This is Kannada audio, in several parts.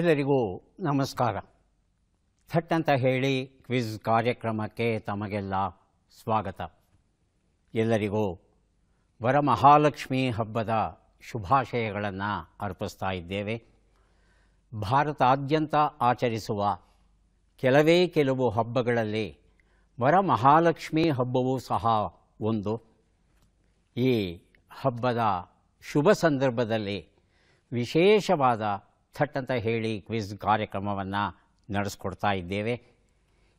ಎಲ್ಲರಿಗೂ ನಮಸ್ಕಾರ. ಥಟ್ ಅಂತ ಹೇಳಿ ಕ್ವಿಜ್ ಕಾರ್ಯಕ್ರಮಕ್ಕೆ ತಮಗೆಲ್ಲ ಸ್ವಾಗತ. ಎಲ್ಲರಿಗೂ ವರಮಹಾಲಕ್ಷ್ಮಿ ಹಬ್ಬದ ಶುಭಾಶಯಗಳನ್ನು ಅರ್ಪಿಸ್ತಾ ಇದ್ದೇವೆ. ಭಾರತಾದ್ಯಂತ ಆಚರಿಸುವ ಕೆಲವು ಹಬ್ಬಗಳಲ್ಲಿ ವರಮಹಾಲಕ್ಷ್ಮಿ ಹಬ್ಬವೂ ಸಹ ಒಂದು. ಈ ಹಬ್ಬದ ಶುಭ ಸಂದರ್ಭದಲ್ಲಿ ವಿಶೇಷವಾದ ಥಟ್ ಅಂತ ಹೇಳಿ ಕ್ವಿಜ್ ಕಾರ್ಯಕ್ರಮವನ್ನು ನಡೆಸ್ಕೊಡ್ತಾ ಇದ್ದೇವೆ.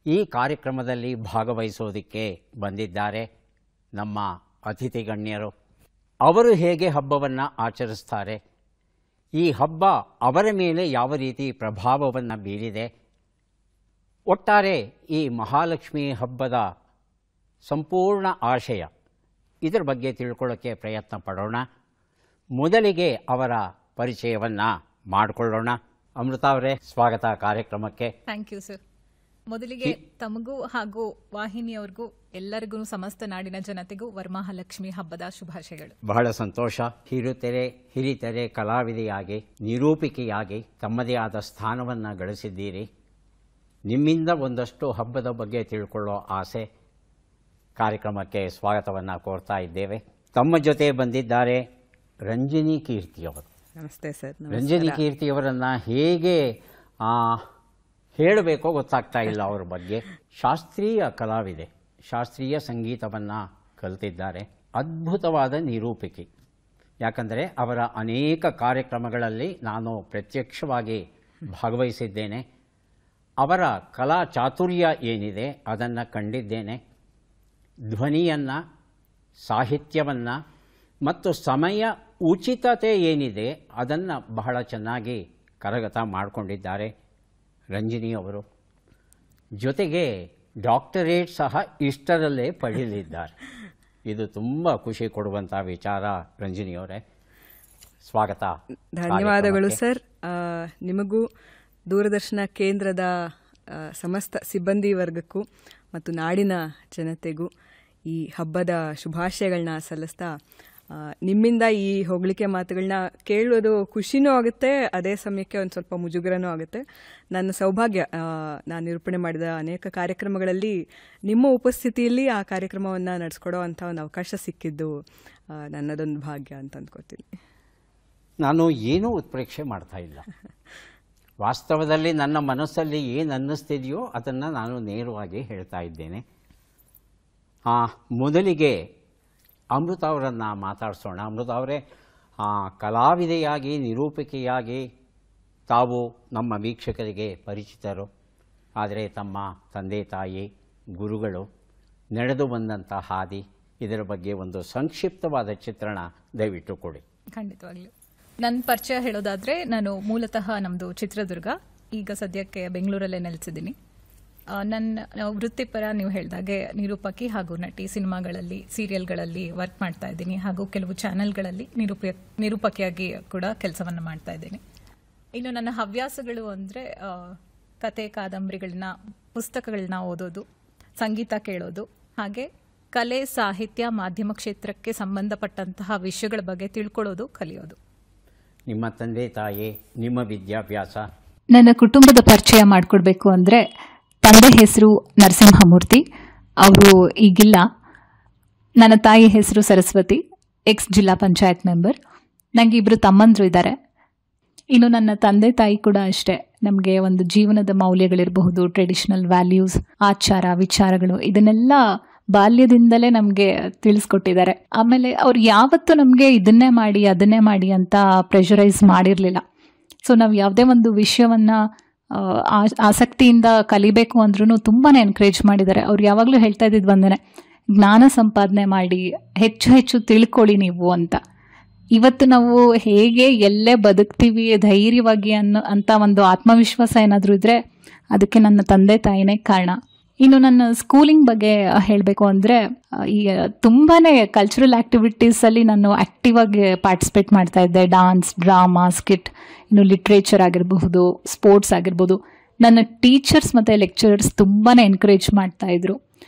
ಈ ಕಾರ್ಯಕ್ರಮದಲ್ಲಿ ಭಾಗವಹಿಸೋದಕ್ಕೆ ಬಂದಿದ್ದಾರೆ ನಮ್ಮ ಅತಿಥಿ ಗಣ್ಯರು. ಅವರು ಹೇಗೆ ಹಬ್ಬವನ್ನು ಆಚರಿಸ್ತಾರೆ, ಈ ಹಬ್ಬ ಅವರ ಮೇಲೆ ಯಾವ ರೀತಿ ಪ್ರಭಾವವನ್ನು ಬೀರಿದೆ, ಒಟ್ಟಾರೆ ಈ ಮಹಾಲಕ್ಷ್ಮಿ ಹಬ್ಬದ ಸಂಪೂರ್ಣ ಆಶಯ, ಇದರ ಬಗ್ಗೆ ತಿಳ್ಕೊಳ್ಳೋಕ್ಕೆ ಪ್ರಯತ್ನ ಪಡೋಣ. ಮೊದಲಿಗೆ ಅವರ ಪರಿಚಯವನ್ನು ಮಾಡಿಕೊಳ್ಳೋಣ. ಅಮೃತ ಅವರೇ, ಸ್ವಾಗತ ಕಾರ್ಯಕ್ರಮಕ್ಕೆ. Thank you sir. ಮೊದಲಿಗೆ ತಮಗೂ ಹಾಗೂ ವಾಹಿನಿಯವ್ರಿಗೂ ಎಲ್ಲರಿಗೂ ಸಮಸ್ತ ನಾಡಿನ ಜನತೆಗೂ ವರಮಹಾಲಕ್ಷ್ಮಿ ಹಬ್ಬದ ಶುಭಾಶಯಗಳು. ಬಹಳ ಸಂತೋಷ. ಹಿರಿತೆರೆ ಕಲಾವಿದೆಯಾಗಿ, ನಿರೂಪಿಕೆಯಾಗಿ ತಮ್ಮದೇ ಆದ ಸ್ಥಾನವನ್ನು ಗಳಿಸಿದ್ದೀರಿ. ನಿಮ್ಮಿಂದ ಒಂದಷ್ಟು ಹಬ್ಬದ ಬಗ್ಗೆ ತಿಳ್ಕೊಳ್ಳೋ ಆಸೆ. ಕಾರ್ಯಕ್ರಮಕ್ಕೆ ಸ್ವಾಗತವನ್ನು ಕೋರ್ತಾ ಇದ್ದೇವೆ. ತಮ್ಮ ಜೊತೆ ಬಂದಿದ್ದಾರೆ ರಂಜಿನಿ ಕೀರ್ತಿಯವರು. ನಮಸ್ತೆ ಸರ್. ರಂಜಿನಿ ಕೀರ್ತಿಯವರನ್ನು ಹೇಗೆ ಹೇಳಬೇಕೋ ಗೊತ್ತಾಗ್ತಾ ಇಲ್ಲ ಅವ್ರ ಬಗ್ಗೆ. ಶಾಸ್ತ್ರೀಯ ಕಲಾವಿದೆ, ಶಾಸ್ತ್ರೀಯ ಸಂಗೀತವನ್ನು ಕಲಿತಿದ್ದಾರೆ, ಅದ್ಭುತವಾದ ನಿರೂಪಿಕೆ. ಯಾಕಂದರೆ ಅವರ ಅನೇಕ ಕಾರ್ಯಕ್ರಮಗಳಲ್ಲಿ ನಾನು ಪ್ರತ್ಯಕ್ಷವಾಗಿ ಭಾಗವಹಿಸಿದ್ದೇನೆ. ಅವರ ಕಲಾ ಚಾತುರ್ಯ ಏನಿದೆ ಅದನ್ನು ಕಂಡಿದ್ದೇನೆ. ಧ್ವನಿಯನ್ನು, ಸಾಹಿತ್ಯವನ್ನು ಮತ್ತು ಸಮಯ ಉಚಿತತೆ ಏನಿದೆ ಅದನ್ನು ಬಹಳ ಚೆನ್ನಾಗಿ ಕರಗತ ಮಾಡಿಕೊಂಡಿದ್ದಾರೆ ರಂಜಿನಿಯವರು. ಜೊತೆಗೆ ಡಾಕ್ಟರೇಟ್ ಸಹ ಇಷ್ಟರಲ್ಲೇ ಪಡೆಯಲಿದ್ದಾರೆ. ಇದು ತುಂಬ ಖುಷಿ ಕೊಡುವಂಥ ವಿಚಾರ. ರಂಜಿನಿಯವರೇ, ಸ್ವಾಗತ. ಧನ್ಯವಾದಗಳು ಸರ್. ನಿಮಗೂ ದೂರದರ್ಶನ ಕೇಂದ್ರದ ಸಮಸ್ತ ಸಿಬ್ಬಂದಿ ವರ್ಗಕ್ಕೂ ಮತ್ತು ನಾಡಿನ ಜನತೆಗೂ ಈ ಹಬ್ಬದ ಶುಭಾಶಯಗಳನ್ನ ಸಲ್ಲಿಸ್ತಾ, ನಿಮ್ಮಿಂದ ಈ ಹೊಗಳಿಕೆ ಮಾತುಗಳನ್ನ ಕೇಳೋದು ಖುಷಿನೂ ಆಗುತ್ತೆ, ಅದೇ ಸಮಯಕ್ಕೆ ಒಂದು ಸ್ವಲ್ಪ ಮುಜುಗರನೂ ಆಗುತ್ತೆ. ನನ್ನ ಸೌಭಾಗ್ಯ, ನಾನು ನಿರೂಪಣೆ ಮಾಡಿದ ಅನೇಕ ಕಾರ್ಯಕ್ರಮಗಳಲ್ಲಿ ನಿಮ್ಮ ಉಪಸ್ಥಿತಿಯಲ್ಲಿ ಆ ಕಾರ್ಯಕ್ರಮವನ್ನು ನಡೆಸ್ಕೊಡೋ ಅಂಥ ಒಂದು ಅವಕಾಶ ಸಿಕ್ಕಿದ್ದು ನನ್ನದೊಂದು ಭಾಗ್ಯ ಅಂತ ಅಂದ್ಕೋತೀನಿ. ನಾನು ಏನೂ ಉತ್ಪ್ರೇಕ್ಷೆ ಮಾಡ್ತಾ ಇಲ್ಲ. ವಾಸ್ತವದಲ್ಲಿ ನನ್ನ ಮನಸ್ಸಲ್ಲಿ ಏನು ಅನ್ನಿಸ್ತಿದೆಯೋ ಅದನ್ನು ನಾನು ನೇರವಾಗಿ ಹೇಳ್ತಾ ಇದ್ದೇನೆ. ಮೊದಲಿಗೆ ಅಮೃತ ಅವರನ್ನು ಮಾತಾಡಿಸೋಣ. ಅಮೃತ ಅವರೇ, ಕಲಾವಿದೆಯಾಗಿ, ನಿರೂಪಿಕೆಯಾಗಿ ತಾವು ನಮ್ಮ ವೀಕ್ಷಕರಿಗೆ ಪರಿಚಿತರು. ಆದರೆ ತಮ್ಮ ತಂದೆ ತಾಯಿ, ಗುರುಗಳು, ನಡೆದು ಬಂದಂಥ ಹಾದಿ, ಇದರ ಬಗ್ಗೆ ಒಂದು ಸಂಕ್ಷಿಪ್ತವಾದ ಚಿತ್ರಣ ದಯವಿಟ್ಟು ಕೊಡಿ. ಖಂಡಿತವಾಗ್ಲೂ. ನನ್ನ ಪರಿಚಯ ಹೇಳೋದಾದರೆ, ನಾನು ಮೂಲತಃ ನಮ್ಮದು ಚಿತ್ರದುರ್ಗ, ಈಗ ಸದ್ಯಕ್ಕೆ ಬೆಂಗಳೂರಲ್ಲೇ ನೆಲೆಸಿದ್ದೀನಿ. ನನ್ನ ವೃತ್ತಿಪರ ನೀವು ಹೇಳಿದಾಗೆ ನಿರೂಪಕಿ ಹಾಗೂ ನಟಿ, ಸಿನಿಮಾಗಳಲ್ಲಿ, ಸೀರಿಯಲ್ಗಳಲ್ಲಿ ವರ್ಕ್ ಮಾಡ್ತಾ ಇದ್ದೀನಿ, ಹಾಗೂ ಕೆಲವು ಚಾನೆಲ್ಗಳಲ್ಲಿ ನಿರೂಪಕಿಯಾಗಿ ಕೂಡ ಕೆಲಸವನ್ನು ಮಾಡ್ತಾ ಇದ್ದೀನಿ. ಇನ್ನು ನನ್ನ ಹವ್ಯಾಸಗಳು ಅಂದರೆ ಕತೆ, ಕಾದಂಬರಿಗಳನ್ನ, ಪುಸ್ತಕಗಳನ್ನ ಓದೋದು, ಸಂಗೀತ ಕೇಳೋದು, ಹಾಗೆ ಕಲೆ, ಸಾಹಿತ್ಯ, ಮಾಧ್ಯಮ ಕ್ಷೇತ್ರಕ್ಕೆ ಸಂಬಂಧಪಟ್ಟಂತಹ ವಿಷಯಗಳ ಬಗ್ಗೆ ತಿಳ್ಕೊಳ್ಳೋದು, ಕಲಿಯೋದು. ನಿಮ್ಮ ತಂದೆ ತಾಯಿ, ನಿಮ್ಮ ವಿದ್ಯಾಭ್ಯಾಸ? ನನ್ನ ಕುಟುಂಬದ ಪರಿಚಯ ಮಾಡಿಕೊಡ್ಬೇಕು ಅಂದರೆ, ತಂದೆ ಹೆಸರು ನರಸಿಂಹಮೂರ್ತಿ, ಅವರು ಈಗಿಲ್ಲ. ನನ್ನ ತಾಯಿ ಹೆಸರು ಸರಸ್ವತಿ, ಎಕ್ಸ್ ಜಿಲ್ಲಾ ಪಂಚಾಯತ್ ಮೆಂಬರ್. ನನಗೆ ಇಬ್ಬರು ತಮ್ಮಂದರು ಇದ್ದಾರೆ. ಇನ್ನು ನನ್ನ ತಂದೆ ತಾಯಿ ಕೂಡ ಅಷ್ಟೇ, ನಮಗೆ ಒಂದು ಜೀವನದ ಮೌಲ್ಯಗಳಿರಬಹುದು, ಟ್ರೆಡಿಷನಲ್ ವ್ಯಾಲ್ಯೂಸ್, ಆಚಾರ ವಿಚಾರಗಳು, ಇದನ್ನೆಲ್ಲ ಬಾಲ್ಯದಿಂದಲೇ ನಮಗೆ ತಿಳಿಸ್ಕೊಟ್ಟಿದ್ದಾರೆ. ಆಮೇಲೆ ಅವ್ರು ಯಾವತ್ತೂ ನಮಗೆ ಇದನ್ನೇ ಮಾಡಿ ಅದನ್ನೇ ಮಾಡಿ ಅಂತ ಪ್ರೆಷರೈಸ್ ಮಾಡಿರಲಿಲ್ಲ. ಸೊ ನಾವು ಯಾವುದೇ ಒಂದು ವಿಷಯವನ್ನು ಆಸಕ್ತಿಯಿಂದ ಕಲಿಬೇಕು ಅಂದ್ರೂ ತುಂಬಾ ಎನ್ಕರೇಜ್ ಮಾಡಿದ್ದಾರೆ. ಅವ್ರು ಯಾವಾಗಲೂ ಹೇಳ್ತಾ ಇದ್ದಿದ್ದು ಒಂದೇ, ಜ್ಞಾನ ಸಂಪಾದನೆ ಮಾಡಿ ಹೆಚ್ಚು ಹೆಚ್ಚು ತಿಳ್ಕೊಳ್ಳಿ ಅಂತ. ಇವತ್ತು ನಾವು ಹೇಗೆ ಎಲ್ಲೇ ಬದುಕ್ತೀವಿ ಧೈರ್ಯವಾಗಿ ಅಂತ ಒಂದು ಆತ್ಮವಿಶ್ವಾಸ ಏನಾದರೂ ಇದ್ದರೆ ಅದಕ್ಕೆ ನನ್ನ ತಂದೆ ತಾಯಿನೇ ಕಾರಣ. ಇನ್ನು ನನ್ನ ಸ್ಕೂಲಿಂಗ್ ಬಗ್ಗೆ ಹೇಳಬೇಕು ಅಂದರೆ, ಈ ತುಂಬಾ ಕಲ್ಚರಲ್ ಆ್ಯಕ್ಟಿವಿಟೀಸಲ್ಲಿ ನಾನು ಆ್ಯಕ್ಟಿವ್ ಆಗಿ ಪಾರ್ಟಿಸಿಪೇಟ್ ಮಾಡ್ತಾ ಇದ್ದೆ. ಡಾನ್ಸ್, ಡ್ರಾಮಾ, ಸ್ಕಿಟ್, ಇನ್ನು ಲಿಟ್ರೇಚರ್ ಆಗಿರಬಹುದು, ಸ್ಪೋರ್ಟ್ಸ್ ಆಗಿರ್ಬೋದು. ನನ್ನ ಟೀಚರ್ಸ್ ಮತ್ತು ಲೆಕ್ಚರರ್ಸ್ ತುಂಬಾ ಎನ್ಕರೇಜ್ ಮಾಡ್ತಾಯಿದ್ರು.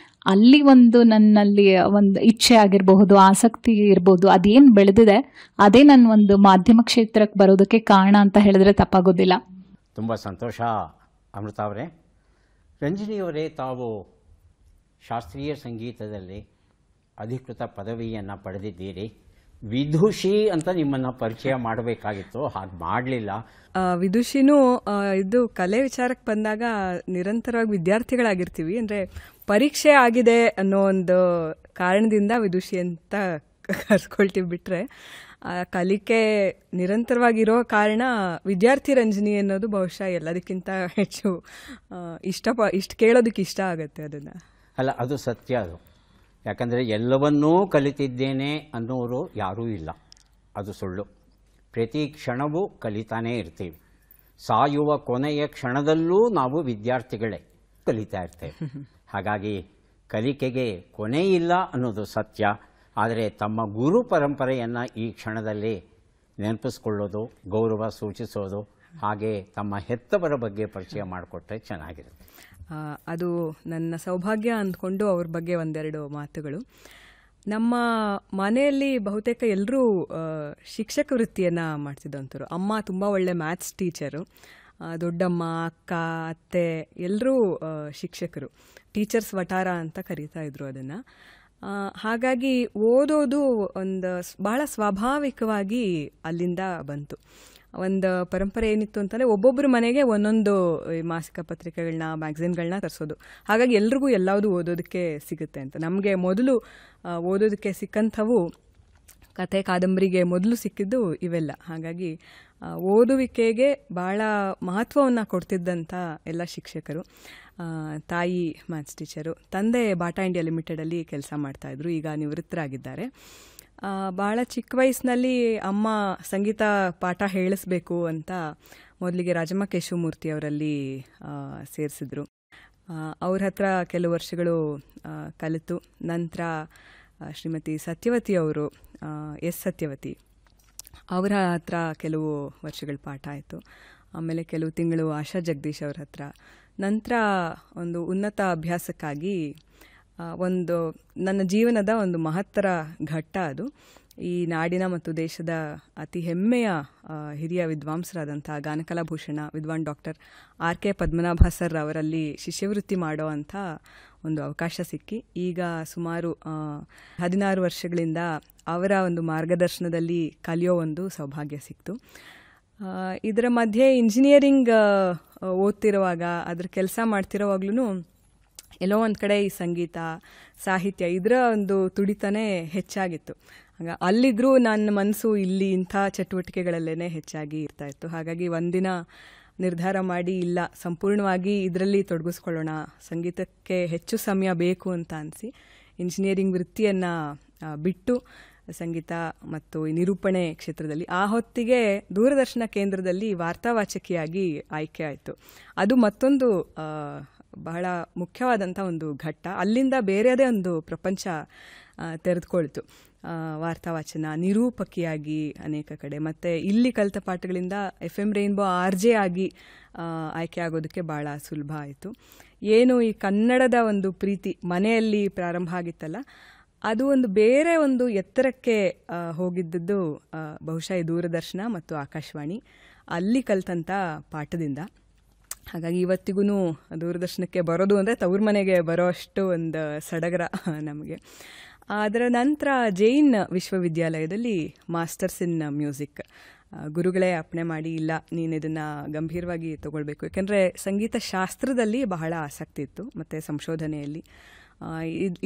ಅಲ್ಲಿ ಒಂದು ನನ್ನಲ್ಲಿ ಒಂದು ಇಚ್ಛೆ ಆಗಿರಬಹುದು, ಆಸಕ್ತಿ ಇರ್ಬೋದು, ಅದೇನು ಬೆಳೆದಿದೆ ಅದೇ ನನ್ನ ಒಂದು ಮಾಧ್ಯಮ ಕ್ಷೇತ್ರಕ್ಕೆ ಬರೋದಕ್ಕೆ ಕಾರಣ ಅಂತ ಹೇಳಿದ್ರೆ ತಪ್ಪಾಗೋದಿಲ್ಲ. ತುಂಬ ಸಂತೋಷ ಅಮೃತ ಅವರೇ. ರಂಜಿನಿಯವರೇ, ತಾವು ಶಾಸ್ತ್ರೀಯ ಸಂಗೀತದಲ್ಲಿ ಅಧಿಕೃತ ಪದವಿಯನ್ನು ಪಡೆದಿದ್ದೀರಿ. ವಿದುಷಿ ಅಂತ ನಿಮ್ಮನ್ನು ಪರಿಚಯ ಮಾಡಬೇಕಾಗಿತ್ತು, ಹಾಗೆ ಮಾಡಲಿಲ್ಲ. ವಿದುಷಿನೂ ಇದು ಕಲೆ ವಿಚಾರಕ್ಕೆ ಬಂದಾಗ ನಿರಂತರವಾಗಿ ವಿದ್ಯಾರ್ಥಿಗಳಾಗಿರ್ತೀವಿ. ಅಂದರೆ ಪರೀಕ್ಷೆ ಆಗಿದೆ ಅನ್ನೋ ಒಂದು ಕಾರಣದಿಂದ ವಿದುಷಿ ಅಂತ ಕರ್ಕೊಳ್ತೀವಿ. ಬಿಟ್ಟರೆ ಕಲಿಕೆ ನಿರಂತರವಾಗಿರೋ ಕಾರಣ ವಿದ್ಯಾರ್ಥಿ ರಂಜನಿ ಅನ್ನೋದು ಬಹುಶಃ ಎಲ್ಲದಕ್ಕಿಂತ ಹೆಚ್ಚು ಇಷ್ಟು ಕೇಳೋದಕ್ಕೆ ಇಷ್ಟ ಆಗುತ್ತೆ ಅದನ್ನು. ಅಲ್ಲ, ಅದು ಸತ್ಯ. ಅದು ಯಾಕಂದರೆ ಎಲ್ಲವನ್ನೂ ಕಲಿತಿದ್ದೇನೆ ಅನ್ನೋರು ಯಾರೂ ಇಲ್ಲ, ಅದು ಸುಳ್ಳು. ಪ್ರತಿ ಕ್ಷಣವೂ ಕಲಿತಾನೇ ಇರ್ತೀವಿ. ಸಾಯುವ ಕೊನೆಯ ಕ್ಷಣದಲ್ಲೂ ನಾವು ವಿದ್ಯಾರ್ಥಿಗಳೇ, ಕಲಿತಾ ಇರ್ತೇವೆ. ಹಾಗಾಗಿ ಕಲಿಕೆಗೆ ಕೊನೆ ಇಲ್ಲ ಅನ್ನೋದು ಸತ್ಯ. ಆದರೆ ತಮ್ಮ ಗುರು ಪರಂಪರೆಯನ್ನು ಈ ಕ್ಷಣದಲ್ಲಿ ನೆನಪಿಸ್ಕೊಳ್ಳೋದು, ಗೌರವ ಸೂಚಿಸೋದು, ಹಾಗೆ ತಮ್ಮ ಹೆತ್ತವರ ಬಗ್ಗೆ ಪರಿಚಯ ಮಾಡಿಕೊಟ್ರೆ ಚೆನ್ನಾಗಿರುತ್ತೆ. ಅದು ನನ್ನ ಸೌಭಾಗ್ಯ ಅಂದ್ಕೊಂಡು ಅವ್ರ ಬಗ್ಗೆ ಒಂದೆರಡು ಮಾತುಗಳು. ನಮ್ಮ ಮನೆಯಲ್ಲಿ ಬಹುತೇಕ ಎಲ್ಲರೂ ಶಿಕ್ಷಕ ವೃತ್ತಿಯನ್ನು ಮಾಡ್ತಿದ್ದಂಥವ್ರು. ಅಮ್ಮ ತುಂಬ ಒಳ್ಳೆ ಮ್ಯಾಥ್ಸ್ ಟೀಚರು, ದೊಡ್ಡಮ್ಮ, ಅಕ್ಕ, ಅತ್ತೆ ಎಲ್ಲರೂ ಶಿಕ್ಷಕರು. ಟೀಚರ್ಸ್ ವಟಾರ ಅಂತ ಕರೀತಾ ಇದ್ರು ಅದನ್ನು. ಹಾಗಾಗಿ ಓದೋದು ಒಂದು ಬಹಳ ಸ್ವಾಭಾವಿಕವಾಗಿ ಅಲ್ಲಿಂದ ಬಂತು. ಒಂದು ಪರಂಪರೆ ಏನಿತ್ತು ಅಂತಂದರೆ ಒಬ್ಬೊಬ್ಬರ ಮನೆಗೆ ಒಂದೊಂದು ಮಾಸಿಕ ಪತ್ರಿಕೆಗಳನ್ನ, ಮ್ಯಾಗ್ಝಿನ್ಗಳನ್ನ ತರಿಸೋದು. ಹಾಗಾಗಿ ಎಲ್ರಿಗೂ ಎಲ್ಲಾವುದು ಓದೋದಕ್ಕೆ ಸಿಗುತ್ತೆ ಅಂತ. ನಮಗೆ ಮೊದಲು ಓದೋದಕ್ಕೆ ಸಿಕ್ಕಂಥವು ಕಥೆ, ಕಾದಂಬರಿಗೆ ಮೊದಲು ಸಿಕ್ಕಿದ್ದು ಇವೆಲ್ಲ. ಹಾಗಾಗಿ ಓದುವಿಕೆಗೆ ಭಾಳ ಮಹತ್ವವನ್ನು ಕೊಡ್ತಿದ್ದಂಥ ಎಲ್ಲ ಶಿಕ್ಷಕರು. ತಾಯಿ ಮ್ಯಾಥ್ಸ್ ಟೀಚರು, ತಂದೆ ಬಾಟಾ ಇಂಡಿಯಾ ಲಿಮಿಟೆಡಲ್ಲಿ ಕೆಲಸ ಮಾಡ್ತಾಯಿದ್ರು, ಈಗ ನಿವೃತ್ತರಾಗಿದ್ದಾರೆ. ಭಾಳ ಚಿಕ್ಕ ವಯಸ್ಸಿನಲ್ಲಿ ಅಮ್ಮ ಸಂಗೀತ ಪಾಠ ಹೇಳಿಸ್ಬೇಕು ಅಂತ ಮೊದಲಿಗೆ ರಾಜಮ್ಮ ಕೇಶವಮೂರ್ತಿ ಅವರಲ್ಲಿ ಸೇರಿಸಿದ್ರು. ಅವ್ರ ಹತ್ರ ಕೆಲವು ವರ್ಷಗಳು ಕಲಿತು ನಂತರ ಶ್ರೀಮತಿ ಸತ್ಯವತಿ ಅವರು, ಎಸ್ ಸತ್ಯವತಿ ಅವರ ಹತ್ರ ಕೆಲವು ವರ್ಷಗಳ ಪಾಠ ಆಯಿತು. ಆಮೇಲೆ ಕೆಲವು ತಿಂಗಳು ಆಶಾ ಜಗದೀಶ್ ಅವ್ರ ಹತ್ರ. ನಂತರ ಒಂದು ಉನ್ನತ ಅಭ್ಯಾಸಕ್ಕಾಗಿ ಒಂದು ನನ್ನ ಜೀವನದ ಒಂದು ಮಹತ್ತರ ಘಟ್ಟ ಅದು. ಈ ನಾಡಿನ ಮತ್ತು ದೇಶದ ಅತಿ ಹೆಮ್ಮೆಯ ಹಿರಿಯ ವಿದ್ವಾಂಸರಾದಂಥ ಗಾನಕಲಾಭೂಷಣ ವಿದ್ವಾನ್ ಡಾಕ್ಟರ್ R.K. ಪದ್ಮನಾಭ ಸರ್ ಅವರಲ್ಲಿ ಶಿಷ್ಯವೃತ್ತಿ ಮಾಡೋ ಅಂಥ ಒಂದು ಅವಕಾಶ ಸಿಕ್ಕಿ ಈಗ ಸುಮಾರು 16 ವರ್ಷಗಳಿಂದ ಅವರ ಒಂದು ಮಾರ್ಗದರ್ಶನದಲ್ಲಿ ಕಲಿಯೋ ಒಂದು ಸೌಭಾಗ್ಯ ಸಿಕ್ತು. ಇದರ ಮಧ್ಯೆ ಇಂಜಿನಿಯರಿಂಗ್ ಓದ್ತಿರುವಾಗ, ಅದ್ರ ಕೆಲಸ ಮಾಡ್ತಿರೋವಾಗ್ಲೂ ಎಲ್ಲೋ ಒಂದು ಕಡೆ ಈ ಸಂಗೀತ, ಸಾಹಿತ್ಯ ಇದರ ಒಂದು ತುಡಿತನೇ ಹೆಚ್ಚಾಗಿತ್ತು. ಅಲ್ಲಿದ್ದರೂ ನನ್ನ ಮನಸ್ಸು ಇಲ್ಲಿ ಇಂಥ ಚಟುವಟಿಕೆಗಳಲ್ಲೇ ಹೆಚ್ಚಾಗಿ ಇರ್ತಾಯಿತ್ತು. ಹಾಗಾಗಿ ಒಂದಿನ ನಿರ್ಧಾರ ಮಾಡಿ, ಇಲ್ಲ ಸಂಪೂರ್ಣವಾಗಿ ಇದರಲ್ಲಿ ತೊಡಗಿಸ್ಕೊಳ್ಳೋಣ, ಸಂಗೀತಕ್ಕೆ ಹೆಚ್ಚು ಸಮಯ ಬೇಕು ಅಂತ ಅನಿಸಿ ಇಂಜಿನಿಯರಿಂಗ್ ವೃತ್ತಿಯನ್ನು ಬಿಟ್ಟು ಸಂಗೀತ ಮತ್ತು ನಿರೂಪಣೆ ಕ್ಷೇತ್ರದಲ್ಲಿ, ಆ ಹೊತ್ತಿಗೆ ದೂರದರ್ಶನ ಕೇಂದ್ರದಲ್ಲಿ ವಾರ್ತಾವಾಚಕಿಯಾಗಿ ಆಯ್ಕೆ ಆಯಿತು. ಅದು ಮತ್ತೊಂದು ಬಹಳ ಮುಖ್ಯವಾದಂಥ ಒಂದು ಘಟ್ಟ. ಅಲ್ಲಿಂದ ಬೇರೆಯದೇ ಒಂದು ಪ್ರಪಂಚ ತೆರೆದುಕೊಳ್ತು. ವಾರ್ತಾವಾಚನ, ನಿರೂಪಕಿಯಾಗಿ ಅನೇಕ ಕಡೆ, ಮತ್ತು ಇಲ್ಲಿ ಕಲಿತ ಪಾಠಗಳಿಂದ FM ರೈನ್ಬೋ RJ ಆಗಿ ಆಯ್ಕೆ ಆಗೋದಕ್ಕೆ ಭಾಳ ಸುಲಭ ಆಯಿತು. ಏನು ಈ ಕನ್ನಡದ ಒಂದು ಪ್ರೀತಿ ಮನೆಯಲ್ಲಿ ಪ್ರಾರಂಭ ಆಗಿತ್ತಲ್ಲ, ಅದು ಒಂದು ಬೇರೆ ಒಂದು ಎತ್ತರಕ್ಕೆ ಹೋಗಿದ್ದದ್ದು ಬಹುಶಃ ಈ ದೂರದರ್ಶನ ಮತ್ತು ಆಕಾಶವಾಣಿ ಅಲ್ಲಿ ಕಲಿತಂಥ ಪಾಠದಿಂದ. ಹಾಗಾಗಿ ಇವತ್ತಿಗೂ ದೂರದರ್ಶನಕ್ಕೆ ಬರೋದು ಅಂದರೆ ತವ್ರ ಮನೆಗೆ ಬರೋ ಅಷ್ಟು ಒಂದು ಸಡಗರ ನಮಗೆ. ಅದರ ನಂತರ ಜೈನ್ ವಿಶ್ವವಿದ್ಯಾಲಯದಲ್ಲಿ ಮಾಸ್ಟರ್ಸ್ ಇನ್ ಮ್ಯೂಸಿಕ್. ಗುರುಗಳೇ ಅಪ್ಪಣೆ ಮಾಡಿ, ಇಲ್ಲ ನೀನು ಇದನ್ನು ಗಂಭೀರವಾಗಿ ತಗೊಳ್ಬೇಕು, ಯಾಕೆಂದರೆ ಸಂಗೀತ ಶಾಸ್ತ್ರದಲ್ಲಿ ಬಹಳ ಆಸಕ್ತಿ ಇತ್ತು ಮತ್ತು ಸಂಶೋಧನೆಯಲ್ಲಿ.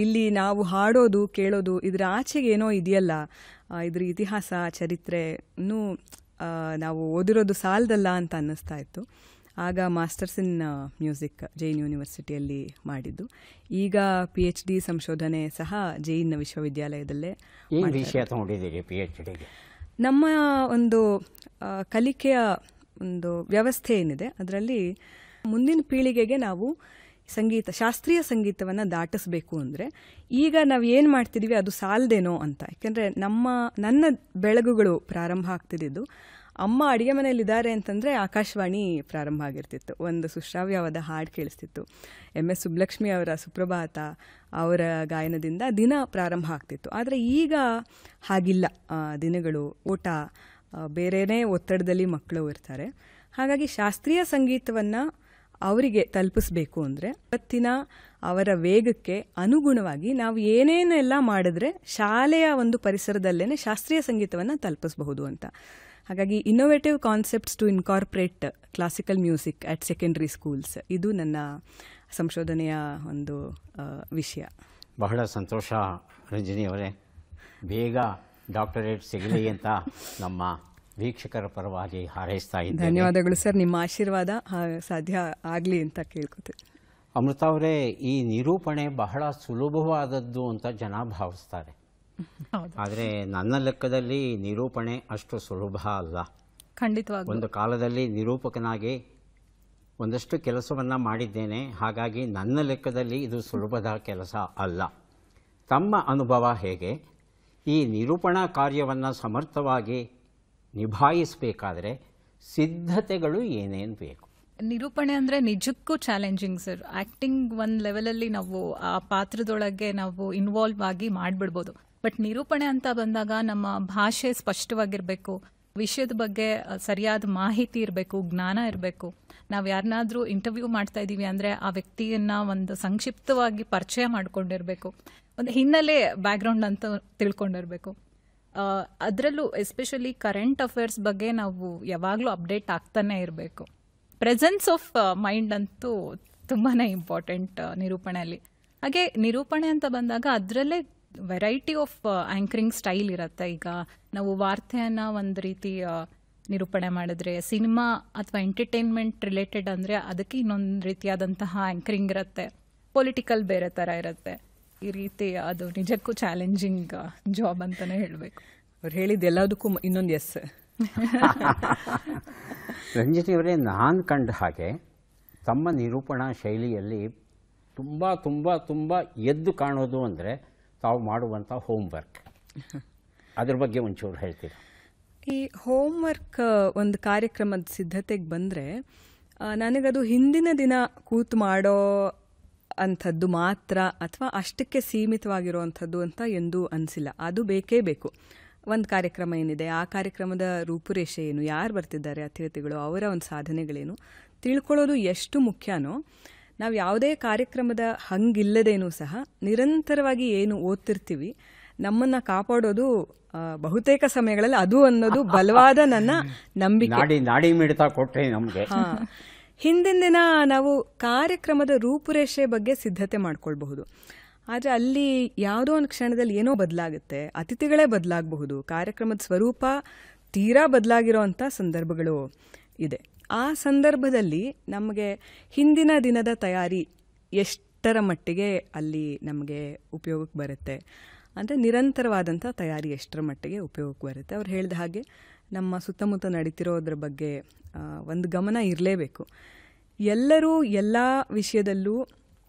ಇಲ್ಲಿ ನಾವು ಹಾಡೋದು, ಕೇಳೋದು, ಇದರ ಆಚೆಗೆ ಏನೋ ಇದೆಯಲ್ಲ, ಇದ್ರ ಇತಿಹಾಸ, ಚರಿತ್ರೆ ಇನ್ನೂ ನಾವು ಓದಿರೋದು ಸಾಲದಲ್ಲ ಅಂತ ಅನ್ನಿಸ್ತಾ ಇತ್ತು. ಆಗ ಮಾಸ್ಟರ್ಸ್ ಇನ್ ಮ್ಯೂಸಿಕ್ ಜೈನ್ ಯೂನಿವರ್ಸಿಟಿಯಲ್ಲಿ ಮಾಡಿದ್ದು. ಈಗ PhD ಸಂಶೋಧನೆ ಸಹ ಜೈನ್ ವಿಶ್ವವಿದ್ಯಾಲಯದಲ್ಲೇ. ವಿಷಯ ತಗೊಂಡಿದ್ದೀರಿ PhD? ನಮ್ಮ ಒಂದು ಕಲಿಕೆಯ ಒಂದು ವ್ಯವಸ್ಥೆ ಏನಿದೆ ಅದರಲ್ಲಿ ಮುಂದಿನ ಪೀಳಿಗೆಗೆ ನಾವು ಶಾಸ್ತ್ರೀಯ ಸಂಗೀತವನ್ನು ದಾಟಿಸ್ಬೇಕು ಅಂದರೆ ಈಗ ನಾವು ಏನು ಮಾಡ್ತಿದ್ದೀವಿ ಅದು ಸಾಲದೇನೋ ಅಂತ. ಯಾಕೆಂದರೆ ನನ್ನ ಬೆಳಗುಗಳು ಪ್ರಾರಂಭ ಆಗ್ತಿದ್ದು ಅಮ್ಮ ಅಡುಗೆ ಮನೆಯಲ್ಲಿದ್ದಾರೆ ಅಂತಂದರೆ ಆಕಾಶವಾಣಿ ಪ್ರಾರಂಭ ಆಗಿರ್ತಿತ್ತು, ಒಂದು ಸುಶ್ರಾವ್ಯವಾದ ಹಾಡು ಕೇಳಿಸ್ತಿತ್ತು. MS ಸುಬ್ಬಲಕ್ಷ್ಮಿ ಅವರ ಸುಪ್ರಭಾತ ಅವರ ಗಾಯನದಿಂದ ದಿನ ಪ್ರಾರಂಭ ಆಗ್ತಿತ್ತು. ಆದರೆ ಈಗ ಹಾಗಿಲ್ಲ. ದಿನಗಳು, ಊಟ, ಬೇರೆಯೇ ಒತ್ತಡದಲ್ಲಿ ಮಕ್ಕಳು ಇರ್ತಾರೆ. ಹಾಗಾಗಿ ಶಾಸ್ತ್ರೀಯ ಸಂಗೀತವನ್ನು ಅವರಿಗೆ ತಲುಪಿಸ್ಬೇಕು ಅಂದರೆ ಇವತ್ತಿನ ಅವರ ವೇಗಕ್ಕೆ ಅನುಗುಣವಾಗಿ ನಾವು ಏನೇನೆಲ್ಲ ಮಾಡಿದ್ರೆ ಶಾಲೆಯ ಒಂದು ಪರಿಸರದಲ್ಲೇ ಶಾಸ್ತ್ರೀಯ ಸಂಗೀತವನ್ನು ತಲುಪಿಸಬಹುದು ಅಂತ. ಹಾಗಾಗಿ innovative concepts to incorporate classical music at secondary schools, ಇದು ನನ್ನ ಸಂಶೋಧನೆಯ ಒಂದು ವಿಷಯ. ಬಹಳ ಸಂತೋಷ ರಂಜನಿಯವರೇ, ಬೇಗ ಡಾಕ್ಟರೇಟ್ ಸಿಗಲಿ ಅಂತ ನಮ್ಮ ವೀಕ್ಷಕರ ಪರವಾಗಿ ಹಾರೈಸ್ತಾ ಇದ್ದೇನೆ. ಧನ್ಯವಾದಗಳು ಸರ್, ನಿಮ್ಮ ಆಶೀರ್ವಾದ ಸಾಧ್ಯ ಆಗಲಿ ಅಂತ ಕೇಳ್ಕೊತೀನಿ. ಅಮೃತ ಅವರೇ, ಈ ನಿರೂಪಣೆ ಬಹಳ ಸುಲಭವಾದದ್ದು ಅಂತ ಜನ ಭಾವಿಸ್ತಾರೆ, ಆದರೆ ನನ್ನ ಲೆಕ್ಕದಲ್ಲಿ ನಿರೂಪಣೆ ಅಷ್ಟು ಸುಲಭ ಅಲ್ಲ. ಖಂಡಿತವಾಗಿ ಒಂದು ಕಾಲದಲ್ಲಿ ನಿರೂಪಕನಾಗಿ ಒಂದಷ್ಟು ಕೆಲಸವನ್ನು ಮಾಡಿದ್ದೇನೆ, ಹಾಗಾಗಿ ನನ್ನ ಲೆಕ್ಕದಲ್ಲಿ ಇದು ಸುಲಭದ ಕೆಲಸ ಅಲ್ಲ. ತಮ್ಮ ಅನುಭವ ಹೇಗೆ? ಈ ನಿರೂಪಣಾ ಕಾರ್ಯವನ್ನು ಸಮರ್ಥವಾಗಿ ನಿಭಾಯಿಸಬೇಕಾದ್ರೆ ಸಿದ್ಧತೆಗಳು ಏನೇನು ಬೇಕು? ನಿರೂಪಣೆ ಅಂದರೆ ನಿಜಕ್ಕೂ ಚಾಲೆಂಜಿಂಗ್ ಸರ್. ಆ್ಯಕ್ಟಿಂಗ್ ಒಂದು ಲೆವೆಲಲ್ಲಿ ನಾವು ಆ ಪಾತ್ರದೊಳಗೆ ನಾವು ಇನ್ವಾಲ್ವ್ ಆಗಿ ಮಾಡಿಬಿಡ್ಬೋದು. ಬಟ್ ನಿರೂಪಣೆ ಅಂತ ಬಂದಾಗ ನಮ್ಮ ಭಾಷೆ ಸ್ಪಷ್ಟವಾಗಿರಬೇಕು, ವಿಷಯದ ಬಗ್ಗೆ ಸರಿಯಾದ ಮಾಹಿತಿ ಇರಬೇಕು, ಜ್ಞಾನ ಇರಬೇಕು. ನಾವು ಯಾರನ್ನಾದರೂ ಇಂಟರ್ವ್ಯೂ ಮಾಡ್ತಾ ಇದ್ದೀವಿ ಅಂದರೆ ಆ ವ್ಯಕ್ತಿಯನ್ನು ಒಂದು ಸಂಕ್ಷಿಪ್ತವಾಗಿ ಪರಿಚಯ ಮಾಡ್ಕೊಂಡಿರಬೇಕು, ಒಂದು ಹಿನ್ನೆಲೆ ಬ್ಯಾಕ್ಗ್ರೌಂಡ್ ಅಂತ ತಿಳ್ಕೊಂಡಿರಬೇಕು. ಅದರಲ್ಲೂ ಎಸ್ಪೆಷಲಿ ಕರೆಂಟ್ ಅಫೇರ್ಸ್ ಬಗ್ಗೆ ನಾವು ಯಾವಾಗಲೂ ಅಪ್ಡೇಟ್ ಆಗ್ತಾನೆ ಇರಬೇಕು. ಪ್ರೆಸೆನ್ಸ್ ಆಫ್ ಮೈಂಡ್ ಅಂತೂ ತುಂಬಾ ಇಂಪಾರ್ಟೆಂಟ್ ನಿರೂಪಣೆಯಲ್ಲಿ. ಹಾಗೆ ನಿರೂಪಣೆ ಅಂತ ಬಂದಾಗ ಅದರಲ್ಲೇ ವೆರೈಟಿ ಆಫ್ ಆ್ಯಂಕರಿಂಗ್ ಸ್ಟೈಲ್ ಇರುತ್ತೆ. ಈಗ ನಾವು ವಾರ್ತೆಯನ್ನು ಒಂದು ರೀತಿ ನಿರೂಪಣೆ ಮಾಡಿದ್ರೆ, ಸಿನಿಮಾ ಅಥವಾ ಎಂಟರ್ಟೈನ್ಮೆಂಟ್ ರಿಲೇಟೆಡ್ ಅಂದರೆ ಅದಕ್ಕೆ ಇನ್ನೊಂದು ರೀತಿಯಾದಂತಹ ಆ್ಯಂಕರಿಂಗ್ ಇರುತ್ತೆ, ಪೊಲಿಟಿಕಲ್ ಬೇರೆ ಥರ ಇರುತ್ತೆ. ಈ ರೀತಿ ಅದು ನಿಜಕ್ಕೂ ಚಾಲೆಂಜಿಂಗ್ ಜಾಬ್ ಅಂತಲೇ ಹೇಳಬೇಕು. ಅವ್ರು ಹೇಳಿದ್ದು ಎಲ್ಲದಕ್ಕೂ ಇನ್ನೊಂದು ಎಸ್. ರಂಜಿತಿಯವರೇ, ನಾನು ಕಂಡ ಹಾಗೆ ತಮ್ಮ ನಿರೂಪಣಾ ಶೈಲಿಯಲ್ಲಿ ತುಂಬ ತುಂಬ ತುಂಬ ಎದ್ದು ಕಾಣೋದು ಅಂದರೆ ತಾವು ಮಾಡುವಂಥ ಹೋಮ್ವರ್ಕ್. ಅದ್ರ ಬಗ್ಗೆ ಒಂಚೂರು ಹೇಳ್ತೀರಾ? ಈ ಹೋಮ್ವರ್ಕ್ ಒಂದು ಕಾರ್ಯಕ್ರಮದ ಸಿದ್ಧತೆಗೆ ಬಂದರೆ ನನಗದು ಹಿಂದಿನ ದಿನ ಕೂತು ಮಾಡೋ ಅಂಥದ್ದು ಮಾತ್ರ ಅಥವಾ ಅಷ್ಟಕ್ಕೆ ಸೀಮಿತವಾಗಿರುವಂಥದ್ದು ಅಂತ ಎಂದೂ ಅನಿಸಿಲ್ಲ. ಅದು ಬೇಕೇ ಬೇಕು. ಒಂದು ಕಾರ್ಯಕ್ರಮ ಏನಿದೆ, ಆ ಕಾರ್ಯಕ್ರಮದ ರೂಪುರೇಷೆ ಏನು, ಯಾರು ಬರ್ತಿದ್ದಾರೆ ಅತಿಥಿಗಳು, ಅವರ ಒಂದು ಸಾಧನೆಗಳೇನು ತಿಳ್ಕೊಳ್ಳೋದು ಎಷ್ಟು ಮುಖ್ಯನೋ, ನಾವು ಯಾವುದೇ ಕಾರ್ಯಕ್ರಮದ ಹಂಗಿಲ್ಲದೇನೂ ಸಹ ನಿರಂತರವಾಗಿ ಏನು ಓದ್ತಿರ್ತೀವಿ ನಮ್ಮನ್ನು ಕಾಪಾಡೋದು ಬಹುತೇಕ ಸಮಯಗಳಲ್ಲಿ ಅದು ಅನ್ನೋದು ಬಲವಾದ ನನ್ನ ನಂಬಿಕೆ. ನಾಡಿ ಮಿಡಿತ ಕೊಟ್ಟರೆ ನಮಗೆ ಹಿಂದಿನ ದಿನ ನಾವು ಕಾರ್ಯಕ್ರಮದ ರೂಪುರೇಷೆ ಬಗ್ಗೆ ಸಿದ್ಧತೆ ಮಾಡ್ಕೊಳ್ಬಹುದು. ಆದರೆ ಅಲ್ಲಿ ಯಾವುದೋ ಒಂದು ಕ್ಷಣದಲ್ಲಿ ಏನೋ ಬದಲಾಗುತ್ತೆ, ಅತಿಥಿಗಳೇ ಬದಲಾಗಬಹುದು, ಕಾರ್ಯಕ್ರಮದ ಸ್ವರೂಪ ತೀರಾ ಬದಲಾಗಿರೋವಂಥ ಸಂದರ್ಭಗಳು ಇದೆ. ಆ ಸಂದರ್ಭದಲ್ಲಿ ನಮಗೆ ಹಿಂದಿನ ದಿನದ ತಯಾರಿ ಎಷ್ಟರ ಮಟ್ಟಿಗೆ ಅಲ್ಲಿ ನಮಗೆ ಉಪಯೋಗಕ್ಕೆ ಬರುತ್ತೆ ಅಂದರೆ ನಿರಂತರವಾದಂಥ ತಯಾರಿ ಎಷ್ಟರ ಮಟ್ಟಿಗೆ ಉಪಯೋಗಕ್ಕೆ ಬರುತ್ತೆ. ಅವ್ರು ಹೇಳಿದ ಹಾಗೆ ನಮ್ಮ ಸುತ್ತಮುತ್ತ ನಡೀತಿರೋದ್ರ ಬಗ್ಗೆ ಒಂದು ಗಮನ ಇರಲೇಬೇಕು. ಎಲ್ಲರೂ ಎಲ್ಲ ವಿಷಯದಲ್ಲೂ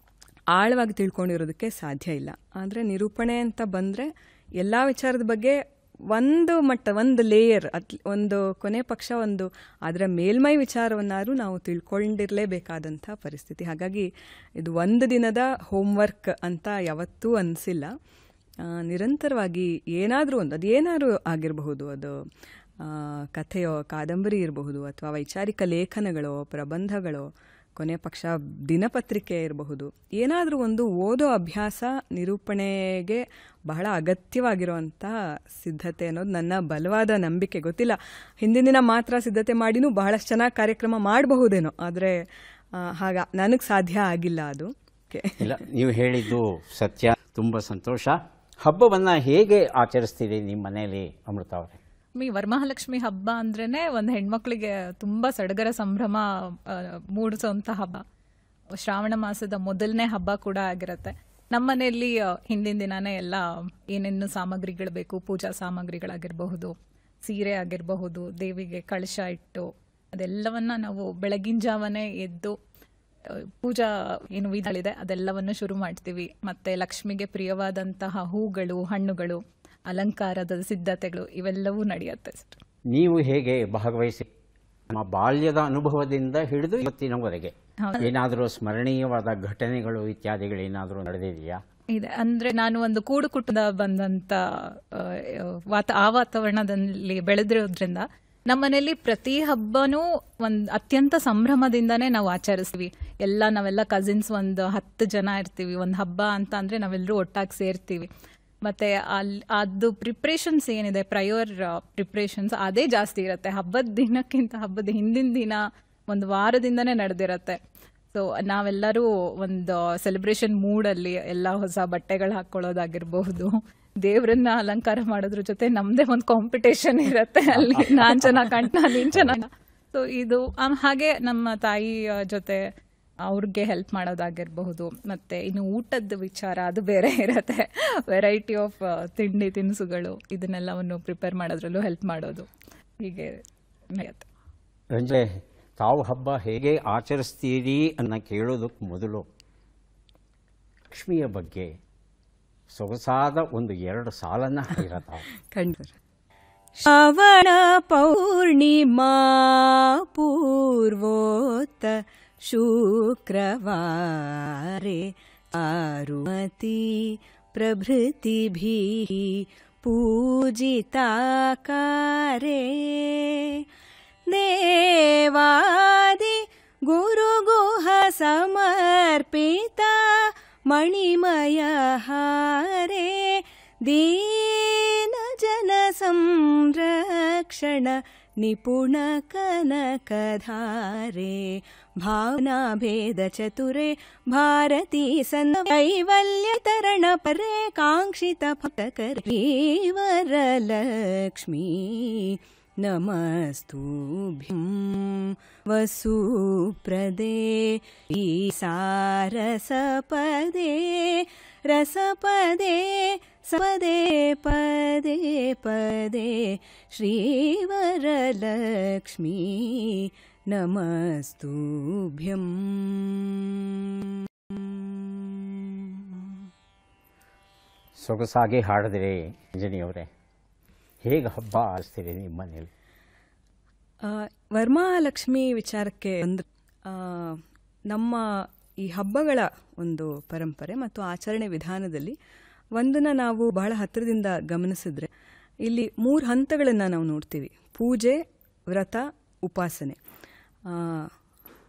ಆಳವಾಗಿ ತಿಳ್ಕೊಂಡಿರೋದಕ್ಕೆ ಸಾಧ್ಯ ಇಲ್ಲ. ಆದರೆ ನಿರೂಪಣೆ ಅಂತ ಬಂದರೆ ಎಲ್ಲ ವಿಚಾರದ ಬಗ್ಗೆ ಒಂದು ಮಟ್ಟ, ಒಂದು ಲೇಯರ್, ಒಂದು ಕೊನೆ ಪಕ್ಷ ಒಂದು ಅದರ ಮೇಲ್ಮೈ ವಿಚಾರವನ್ನಾದರೂ ನಾವು ತಿಳ್ಕೊಂಡಿರಲೇಬೇಕಾದಂಥ ಪರಿಸ್ಥಿತಿ. ಹಾಗಾಗಿ ಇದು ಒಂದು ದಿನದ ಹೋಮ್ವರ್ಕ್ ಅಂತ ಯಾವತ್ತೂ ಅನಿಸಿಲ್ಲ. ನಿರಂತರವಾಗಿ ಏನಾದರೂ ಒಂದು, ಅದು ಏನಾದರೂ ಆಗಿರಬಹುದು, ಅದು ಕಥೆಯೋ ಕಾದಂಬರಿ ಇರಬಹುದು ಅಥವಾ ವೈಚಾರಿಕ ಲೇಖನಗಳೋ ಪ್ರಬಂಧಗಳೋ ಕೊನೆ ಪಕ್ಷ ದಿನಪತ್ರಿಕೆ ಇರಬಹುದು, ಏನಾದರೂ ಒಂದು ಓದೋ ಅಭ್ಯಾಸ ನಿರೂಪಣೆಗೆ ಬಹಳ ಅಗತ್ಯವಾಗಿರುವಂಥ ಸಿದ್ಧತೆ ಅನ್ನೋದು ನನ್ನ ಬಲವಾದ ನಂಬಿಕೆ. ಗೊತ್ತಿಲ್ಲ, ಹಿಂದಿನ ದಿನ ಮಾತ್ರ ಸಿದ್ಧತೆ ಮಾಡಿನೂ ಬಹಳಷ್ಟು ಚೆನ್ನಾಗಿ ಕಾರ್ಯಕ್ರಮ ಮಾಡಬಹುದೇನೋ, ಆದರೆ ನನಗೆ ಸಾಧ್ಯ ಆಗಿಲ್ಲ ಅದು. ಇಲ್ಲ, ನೀವು ಹೇಳಿದ್ದು ಸತ್ಯ. ತುಂಬ ಸಂತೋಷ. ಹಬ್ಬವನ್ನು ಹೇಗೆ ಆಚರಿಸ್ತೀರಿ ನಿಮ್ಮ ಮನೆಯಲ್ಲಿ ಅಮೃತ ಅವರೇ? ವರಮಹಾಲಕ್ಷ್ಮಿ ಹಬ್ಬ ಅಂದ್ರೇ ಒಂದು ಹೆಣ್ಮಕ್ಳಿಗೆ ತುಂಬ ಸಡಗರ ಸಂಭ್ರಮ ಮೂಡಿಸೋಂಥ ಹಬ್ಬ. ಶ್ರಾವಣ ಮಾಸದ ಮೊದಲನೇ ಹಬ್ಬ ಕೂಡ ಆಗಿರುತ್ತೆ. ನಮ್ಮ ಮನೆಯಲ್ಲಿ ಹಿಂದಿನ ದಿನಾನೇ ಎಲ್ಲ ಏನೇನು ಸಾಮಗ್ರಿಗಳು ಬೇಕು, ಪೂಜಾ ಸಾಮಗ್ರಿಗಳಾಗಿರಬಹುದು, ಸೀರೆ ಆಗಿರಬಹುದು, ದೇವಿಗೆ ಕಳಶ ಇಟ್ಟು ಅದೆಲ್ಲವನ್ನ ನಾವು ಬೆಳಗಿನ ಜಾವನೇ ಎದ್ದು ಪೂಜಾ ಏನು ವಿಧಿಗಳಿದೆ ಅದೆಲ್ಲವನ್ನು ಶುರು ಮಾಡ್ತೀವಿ. ಮತ್ತು ಲಕ್ಷ್ಮಿಗೆ ಪ್ರಿಯವಾದಂತಹ ಹೂಗಳು, ಹಣ್ಣುಗಳು, ಅಲಂಕಾರದ ಸಿದ್ಧತೆಗಳು ಇವೆಲ್ಲವೂ ನಡೆಯುತ್ತೆ ಸರ್. ನೀವು ಹೇಗೆ ಭಾಗವಹಿಸಿ ನಮ್ಮ ಬಾಲ್ಯದ ಅನುಭವದಿಂದ ಹಿಡಿದು ಇವತ್ತಿನವರೆಗೆ ಏನಾದರೂ ಸ್ಮರಣೀಯವಾದ ಘಟನೆಗಳು ಇತ್ಯಾದಿಗಳು ಏನಾದರೂ ನಡೆದಿದೆಯಾ? ಇದೆ. ಅಂದರೆ ನಾನು ಒಂದು ಕೂಡು ಕುಟುಂಬ ಬಂದಂಥ ಆ ವಾತಾವರಣದಲ್ಲಿ ಬೆಳೆದಿರೋದ್ರಿಂದ ನಮ್ಮನೇಲಿ ಪ್ರತಿ ಹಬ್ಬನೂ ಒಂದು ಅತ್ಯಂತ ಸಂಭ್ರಮದಿಂದಾನೇ ನಾವು ಆಚರಿಸ್ತೀವಿ. ನಾವೆಲ್ಲ ಕಸಿನ್ಸ್ ಒಂದು 10 ಜನ ಇರ್ತೀವಿ. ಒಂದು ಹಬ್ಬ ಅಂತ ಅಂದರೆ ನಾವೆಲ್ಲರೂ ಒಟ್ಟಾಗಿ ಸೇರ್ತೀವಿ. ಮತ್ತು ಅದು ಪ್ರಿಪ್ರೇಷನ್ಸ್ ಏನಿದೆ, ಪ್ರಯರ್ ಪ್ರಿಪ್ರೇಷನ್ಸ್ ಅದೇ ಜಾಸ್ತಿ ಇರುತ್ತೆ. ಹಬ್ಬದ ದಿನಕ್ಕಿಂತ ಹಬ್ಬದ ಹಿಂದಿನ ದಿನ ಒಂದು ವಾರದಿಂದನೇ ನಡೆದಿರತ್ತೆ. ಸೊ ನಾವೆಲ್ಲರೂ ಒಂದು ಸೆಲೆಬ್ರೇಷನ್ ಮೂಡಲ್ಲಿ ಎಲ್ಲ ಹೊಸ ಬಟ್ಟೆಗಳು ಹಾಕ್ಕೊಳ್ಳೋದಾಗಿರ್ಬಹುದು, ದೇವ್ರನ್ನ ಅಲಂಕಾರ ಮಾಡೋದ್ರ ಜೊತೆ ನಮ್ಮದೇ ಒಂದು ಕಾಂಪಿಟೇಷನ್ ಇರುತ್ತೆ. ಅಲ್ಲಿ ನಾನು ಚೆನ್ನಾಗಿ ಕಾಣ್ತಾ, ನೀನು ಚೆನ್ನಾಗಿ. ಸೊ ಇದು ಹಾಗೆ ನಮ್ಮ ತಾಯಿ ಜೊತೆ ಅವ್ರಿಗೆ ಹೆಲ್ಪ್ ಮಾಡೋದಾಗಿರಬಹುದು. ಮತ್ತು ಇನ್ನು ಊಟದ ವಿಚಾರ ಅದು ಬೇರೆ ಇರುತ್ತೆ. ವೆರೈಟಿ ಆಫ್ ತಿಂಡಿ ತಿನಿಸುಗಳು ಇದನ್ನೆಲ್ಲವನ್ನು ಪ್ರಿಪೇರ್ ಮಾಡೋದ್ರಲ್ಲೂ ಹೆಲ್ಪ್ ಮಾಡೋದು ಹೀಗೆ ನಡೆಯುತ್ತೆ. ರಂಜೆ, ತಾವು ಹಬ್ಬ ಹೇಗೆ ಆಚರಿಸ್ತೀರಿ ಅನ್ನೋ ಕೇಳೋದಕ್ಕೆ ಮೊದಲು ಲಕ್ಷ್ಮಿಯ ಬಗ್ಗೆ ಸೊಗಸಾದ ಒಂದು 2 ಸಾಲನ್ನ ಇರತಾವ. ಖಂಡಿತ. ಶ್ರಾವಣ ಪೌರ್ಣಿಮಾ ಪೂರ್ವೋತ್ತ ಶುಕ್ರವಾರೆ ಆರುಮತಿ ಪ್ರಭೃತಿಭಿಃ ಪೂಜಿತಾಕಾರೆ ದೇವಾದಿ ಗುರುಗುಹ ಸಮರ್ಪಿತ ಮಣಿಮಯ ಹಾರೆ ದೀನ ಜನ ಸಂರಕ್ಷಣ ನಿಪುಣ ಕನಕಧಾರೆ ಭಾವನಾ ಭೇದ ಚತುರೆ ಭಾರತೀ ಸನ್ನ ಕೈವಲ್ಯ ತರಣ ಪರೆ ಕಾಂಕ್ಷಿತ ಭಕ್ತಕರೇ ವರಲಕ್ಷ್ಮೀ ನಮಸ್ತುಭ್ಯಂ ವಸುಪ್ರದೇ ಸಾರಸಪದೇ ರಸಪದೇ ಸಪದೇ ಪದೇ ಪದೇ ಶ್ರೀವರಲಕ್ಷ್ಮೀ ನಮಸ್ತುಭ್ಯಂ. ಸೊಗಸಾಗಿ ಹಾಡಿದ್ರೆ ಅಂಜನಿಯವರೇ, ಹೇಗೆ ಹಬ್ಬ ಆಚರಿಸ್ತೀರಿ ನಿಮ್ಮ ಮನೇಲಿ? ವರಮಹಾಲಕ್ಷ್ಮಿ ವಿಚಾರಕ್ಕೆ ಒಂದು ನಮ್ಮ ಈ ಹಬ್ಬಗಳ ಒಂದು ಪರಂಪರೆ ಮತ್ತು ಆಚರಣೆ ವಿಧಾನದಲ್ಲಿ ಒಂದನ್ನು ನಾವು ಬಹಳ ಹತ್ತಿರದಿಂದ ಗಮನಿಸಿದ್ರೆ ಇಲ್ಲಿ 3 ಹಂತಗಳನ್ನು ನಾವು ನೋಡ್ತೀವಿ: ಪೂಜೆ, ವ್ರತ, ಉಪಾಸನೆ.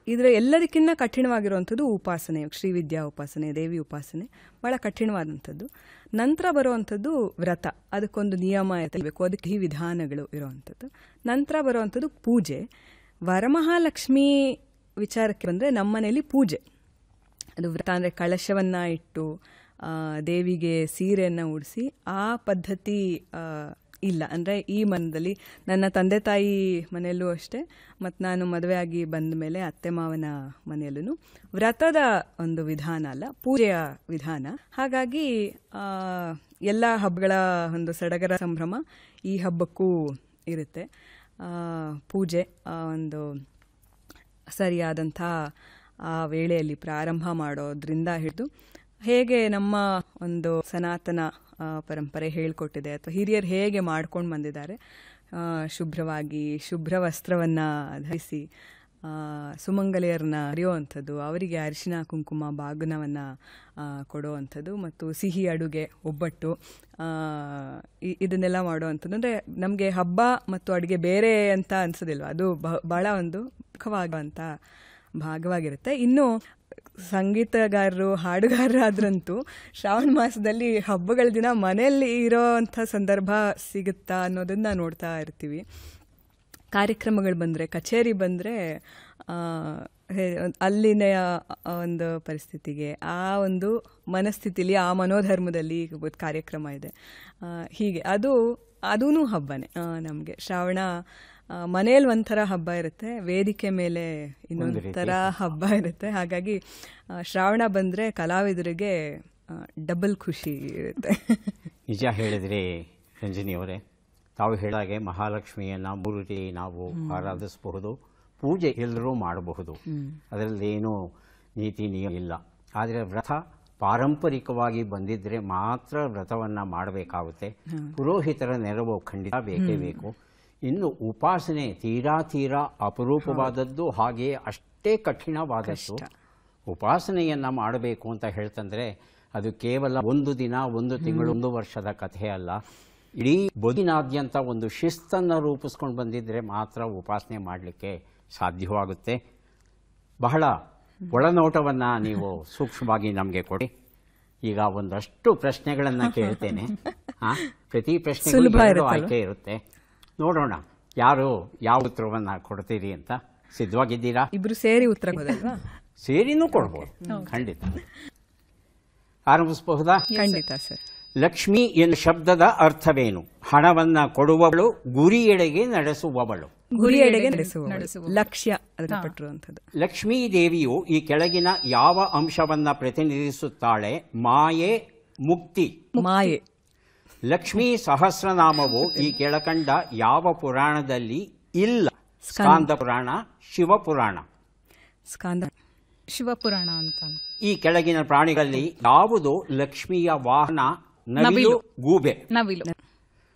ಇದರ ಎಲ್ಲದಕ್ಕಿಂತ ಕಠಿಣವಾಗಿರುವಂಥದ್ದು ಉಪಾಸನೆ. ಶ್ರೀವಿದ್ಯಾ ಉಪಾಸನೆ, ದೇವಿ ಉಪಾಸನೆ ಭಾಳ ಕಠಿಣವಾದಂಥದ್ದು. ನಂತರ ಬರುವಂಥದ್ದು ವ್ರತ. ಅದಕ್ಕೊಂದು ನಿಯಮ ಇರಬೇಕು, ಅದಕ್ಕೆ ಈ ವಿಧಾನಗಳು ಇರುವಂಥದ್ದು. ನಂತರ ಬರುವಂಥದ್ದು ಪೂಜೆ. ವರಮಹಾಲಕ್ಷ್ಮಿ ವಿಚಾರಕ್ಕೆ ಬಂದರೆ ನಮ್ಮನೇಲಿ ಪೂಜೆ, ಅದು ವ್ರತ ಅಂದರೆ ಕಳಶವನ್ನು ಇಟ್ಟು ದೇವಿಗೆ ಸೀರೆಯನ್ನು ಉಡಿಸಿ ಆ ಪದ್ಧತಿ ಇಲ್ಲ. ಅಂದರೆ ಈ ಮನದಲ್ಲಿ ನನ್ನ ತಂದೆ ತಾಯಿ ಮನೆಯಲ್ಲೂ ಅಷ್ಟೇ, ಮತ್ತು ನಾನು ಮದುವೆಯಾಗಿ ಬಂದ ಮೇಲೆ ಅತ್ತೆ ಮಾವನ ಮನೆಯಲ್ಲೂ ವ್ರತದ ಒಂದು ವಿಧಾನ ಅಲ್ಲ, ಪೂಜೆಯ ವಿಧಾನ. ಹಾಗಾಗಿ ಎಲ್ಲ ಹಬ್ಬಗಳ ಒಂದು ಸಡಗರ ಸಂಭ್ರಮ ಈ ಹಬ್ಬಕ್ಕೂ ಇರುತ್ತೆ. ಪೂಜೆ ಒಂದು ಸರಿಯಾದಂಥ ಆ ವೇಳೆಯಲ್ಲಿ ಪ್ರಾರಂಭ ಮಾಡೋದ್ರಿಂದ ಹಿಡಿದು ಹೇಗೆ ನಮ್ಮ ಒಂದು ಸನಾತನ ಪರಂಪರೆ ಹೇಳ್ಕೊಟ್ಟಿದೆ ಅಥವಾ ಹಿರಿಯರು ಹೇಗೆ ಮಾಡ್ಕೊಂಡು ಬಂದಿದ್ದಾರೆ, ಶುಭ್ರವಾಗಿ ಶುಭ್ರ ವಸ್ತ್ರವನ್ನು ಧರಿಸಿ ಸುಮಂಗಲಿಯರನ್ನ ಅರಿಯುವಂಥದ್ದು, ಅವರಿಗೆ ಅರಿಶಿನ ಕುಂಕುಮ ಬಾಗುನವನ್ನು ಕೊಡುವಂಥದ್ದು, ಮತ್ತು ಸಿಹಿ ಅಡುಗೆ ಒಬ್ಬಟ್ಟು ಇದನ್ನೆಲ್ಲ ಮಾಡುವಂಥದ್ದು. ಅಂದರೆ ನಮಗೆ ಹಬ್ಬ ಮತ್ತು ಅಡುಗೆ ಬೇರೆ ಅಂತ ಅನ್ಸೋದಿಲ್ವ, ಅದು ಭಾಳ ಒಂದು ಮುಖ್ಯವಾಗುವಂಥ ಭಾಗವಾಗಿರುತ್ತೆ. ಇನ್ನು ಸಂಗೀತಗಾರರು ಹಾಡುಗಾರರಾದ್ರಂತೂ ಶ್ರಾವಣ ಮಾಸದಲ್ಲಿ ಹಬ್ಬಗಳ ದಿನ ಮನೆಯಲ್ಲಿ ಇರೋವಂಥ ಸಂದರ್ಭ ಸಿಗುತ್ತಾ ಅನ್ನೋದನ್ನು ನೋಡ್ತಾ ಇರ್ತೀವಿ. ಕಾರ್ಯಕ್ರಮಗಳು ಬಂದರೆ, ಕಚೇರಿ ಬಂದರೆ ಅಲ್ಲಿನ ಒಂದು ಪರಿಸ್ಥಿತಿಗೆ, ಆ ಒಂದು ಮನಸ್ಥಿತಿಲಿ, ಆ ಮನೋಧರ್ಮದಲ್ಲಿ ಕಾರ್ಯಕ್ರಮ ಇದೆ. ಹೀಗೆ ಅದೂ ಹಬ್ಬನೇ ನಮಗೆ. ಶ್ರಾವಣ ಮನೇಲಿ ಒಂಥರ ಹಬ್ಬ ಇರುತ್ತೆ, ವೇದಿಕೆ ಮೇಲೆ ಇನ್ನೊಂದು ಥರ ಹಬ್ಬ ಇರುತ್ತೆ. ಹಾಗಾಗಿ ಶ್ರಾವಣ ಬಂದರೆ ಕಲಾವಿದರಿಗೆ ಡಬಲ್ ಖುಷಿ ಇರುತ್ತೆ. ನಿಜ ಹೇಳಿದ್ರಿ ರಂಜನಿಯವರೇ. ತಾವು ಹೇಳಿದಾಗೆ ಮಹಾಲಕ್ಷ್ಮಿಯನ್ನು 3 ರೀತಿ ನಾವು ಆರಾಧಿಸಬಹುದು. ಪೂಜೆ ಎಲ್ಲರೂ ಮಾಡಬಹುದು, ಅದರಲ್ಲಿ ಏನೂ ನೀತಿ ನಿಯಮ ಇಲ್ಲ. ಆದರೆ ವ್ರತ ಪಾರಂಪರಿಕವಾಗಿ ಬಂದಿದ್ದರೆ ಮಾತ್ರ ವ್ರತವನ್ನು ಮಾಡಬೇಕಾಗುತ್ತೆ. ಪುರೋಹಿತರ ನೆರವು ಖಂಡಿತ ಬೇಕೇ ಬೇಕು. ಇನ್ನು ಉಪಾಸನೆ ತೀರಾ ಅಪರೂಪವಾದದ್ದು, ಹಾಗೆಯೇ ಅಷ್ಟೇ ಕಠಿಣವಾದದ್ದು. ಉಪಾಸನೆಯನ್ನು ಮಾಡಬೇಕು ಅಂತ ಹೇಳ್ತಂದ್ರೆ ಅದು ಕೇವಲ 1 ದಿನ, 1 ತಿಂಗಳು, 1 ವರ್ಷದ ಕಥೆ ಅಲ್ಲ. ಇಡೀ ಬದುಕಿನಾದ್ಯಂತ ಒಂದು ಶಿಸ್ತನ್ನು ರೂಪಿಸ್ಕೊಂಡು ಬಂದಿದ್ದರೆ ಮಾತ್ರ ಉಪಾಸನೆ ಮಾಡಲಿಕ್ಕೆ ಸಾಧ್ಯವಾಗುತ್ತೆ. ಬಹಳ ಒಳನೋಟವನ್ನು ನೀವು ಸೂಕ್ಷ್ಮವಾಗಿ ನಮಗೆ ಕೊಡಿ. ಈಗ ಒಂದಷ್ಟು ಪ್ರಶ್ನೆಗಳನ್ನು ಕೇಳ್ತೇನೆ. ಪ್ರತಿ ಪ್ರಶ್ನೆಗೂ ಆಯ್ಕೆ ಇರುತ್ತೆ. ನೋಡೋಣ ಯಾರು ಯಾವ ಉತ್ತರವನ್ನು ಕೊಡ್ತೀರಿ ಅಂತ. ಸಿದ್ಧವಾಗಿದ್ದೀರಾ? ಇಬ್ರು ಸೇರಿ ಉತ್ತರ ಕೊಡಲ್ವಾ? ಸೇರಿನೂ ಕೊಡ್ಬೋದು, ಖಂಡಿತ. ಆರಂಭಿಸಬಹುದಾ? ಖಂಡಿತ ಸರ್. ಲಕ್ಷ್ಮಿ ಎನ್ನುವ ಶಬ್ದದ ಅರ್ಥವೇನು? ಹಣವನ್ನ ಕೊಡುವವಳು, ಗುರಿಯೆಡೆಗೆ ನಡೆಸುವವಳು. ಗುರಿಯೆಡೆಗೆ ನಡೆಸುವ ಲಕ್ಷ್ಯ ಪಟ್ಟಿರುವಂಥದ್ದು. ಲಕ್ಷ್ಮೀ ದೇವಿಯು ಈ ಕೆಳಗಿನ ಯಾವ ಅಂಶವನ್ನ ಪ್ರತಿನಿಧಿಸುತ್ತಾಳೆ? ಮಾಯೆ, ಮುಕ್ತಿ. ಮಾಯೆ. ಲಕ್ಷ್ಮೀ ಸಹಸ್ರನಾಮವು ಈ ಕೆಳಕಂಡ ಯಾವ ಪುರಾಣದಲ್ಲಿ ಇಲ್ಲ? ಸ್ಕಾಂದ ಪುರಾಣ, ಶಿವಪುರಾಣ. ಸ್ಕಾಂದ ಶಿವಪುರಾಣ ಅಂತ. ಈ ಕೆಳಗಿನ ಪ್ರಾಣಿಗಳಲ್ಲಿ ಯಾವುದು ಲಕ್ಷ್ಮಿಯ ವಾಹನ? ನವಿಲು, ಗೂಬೆ. ನವಿಲು.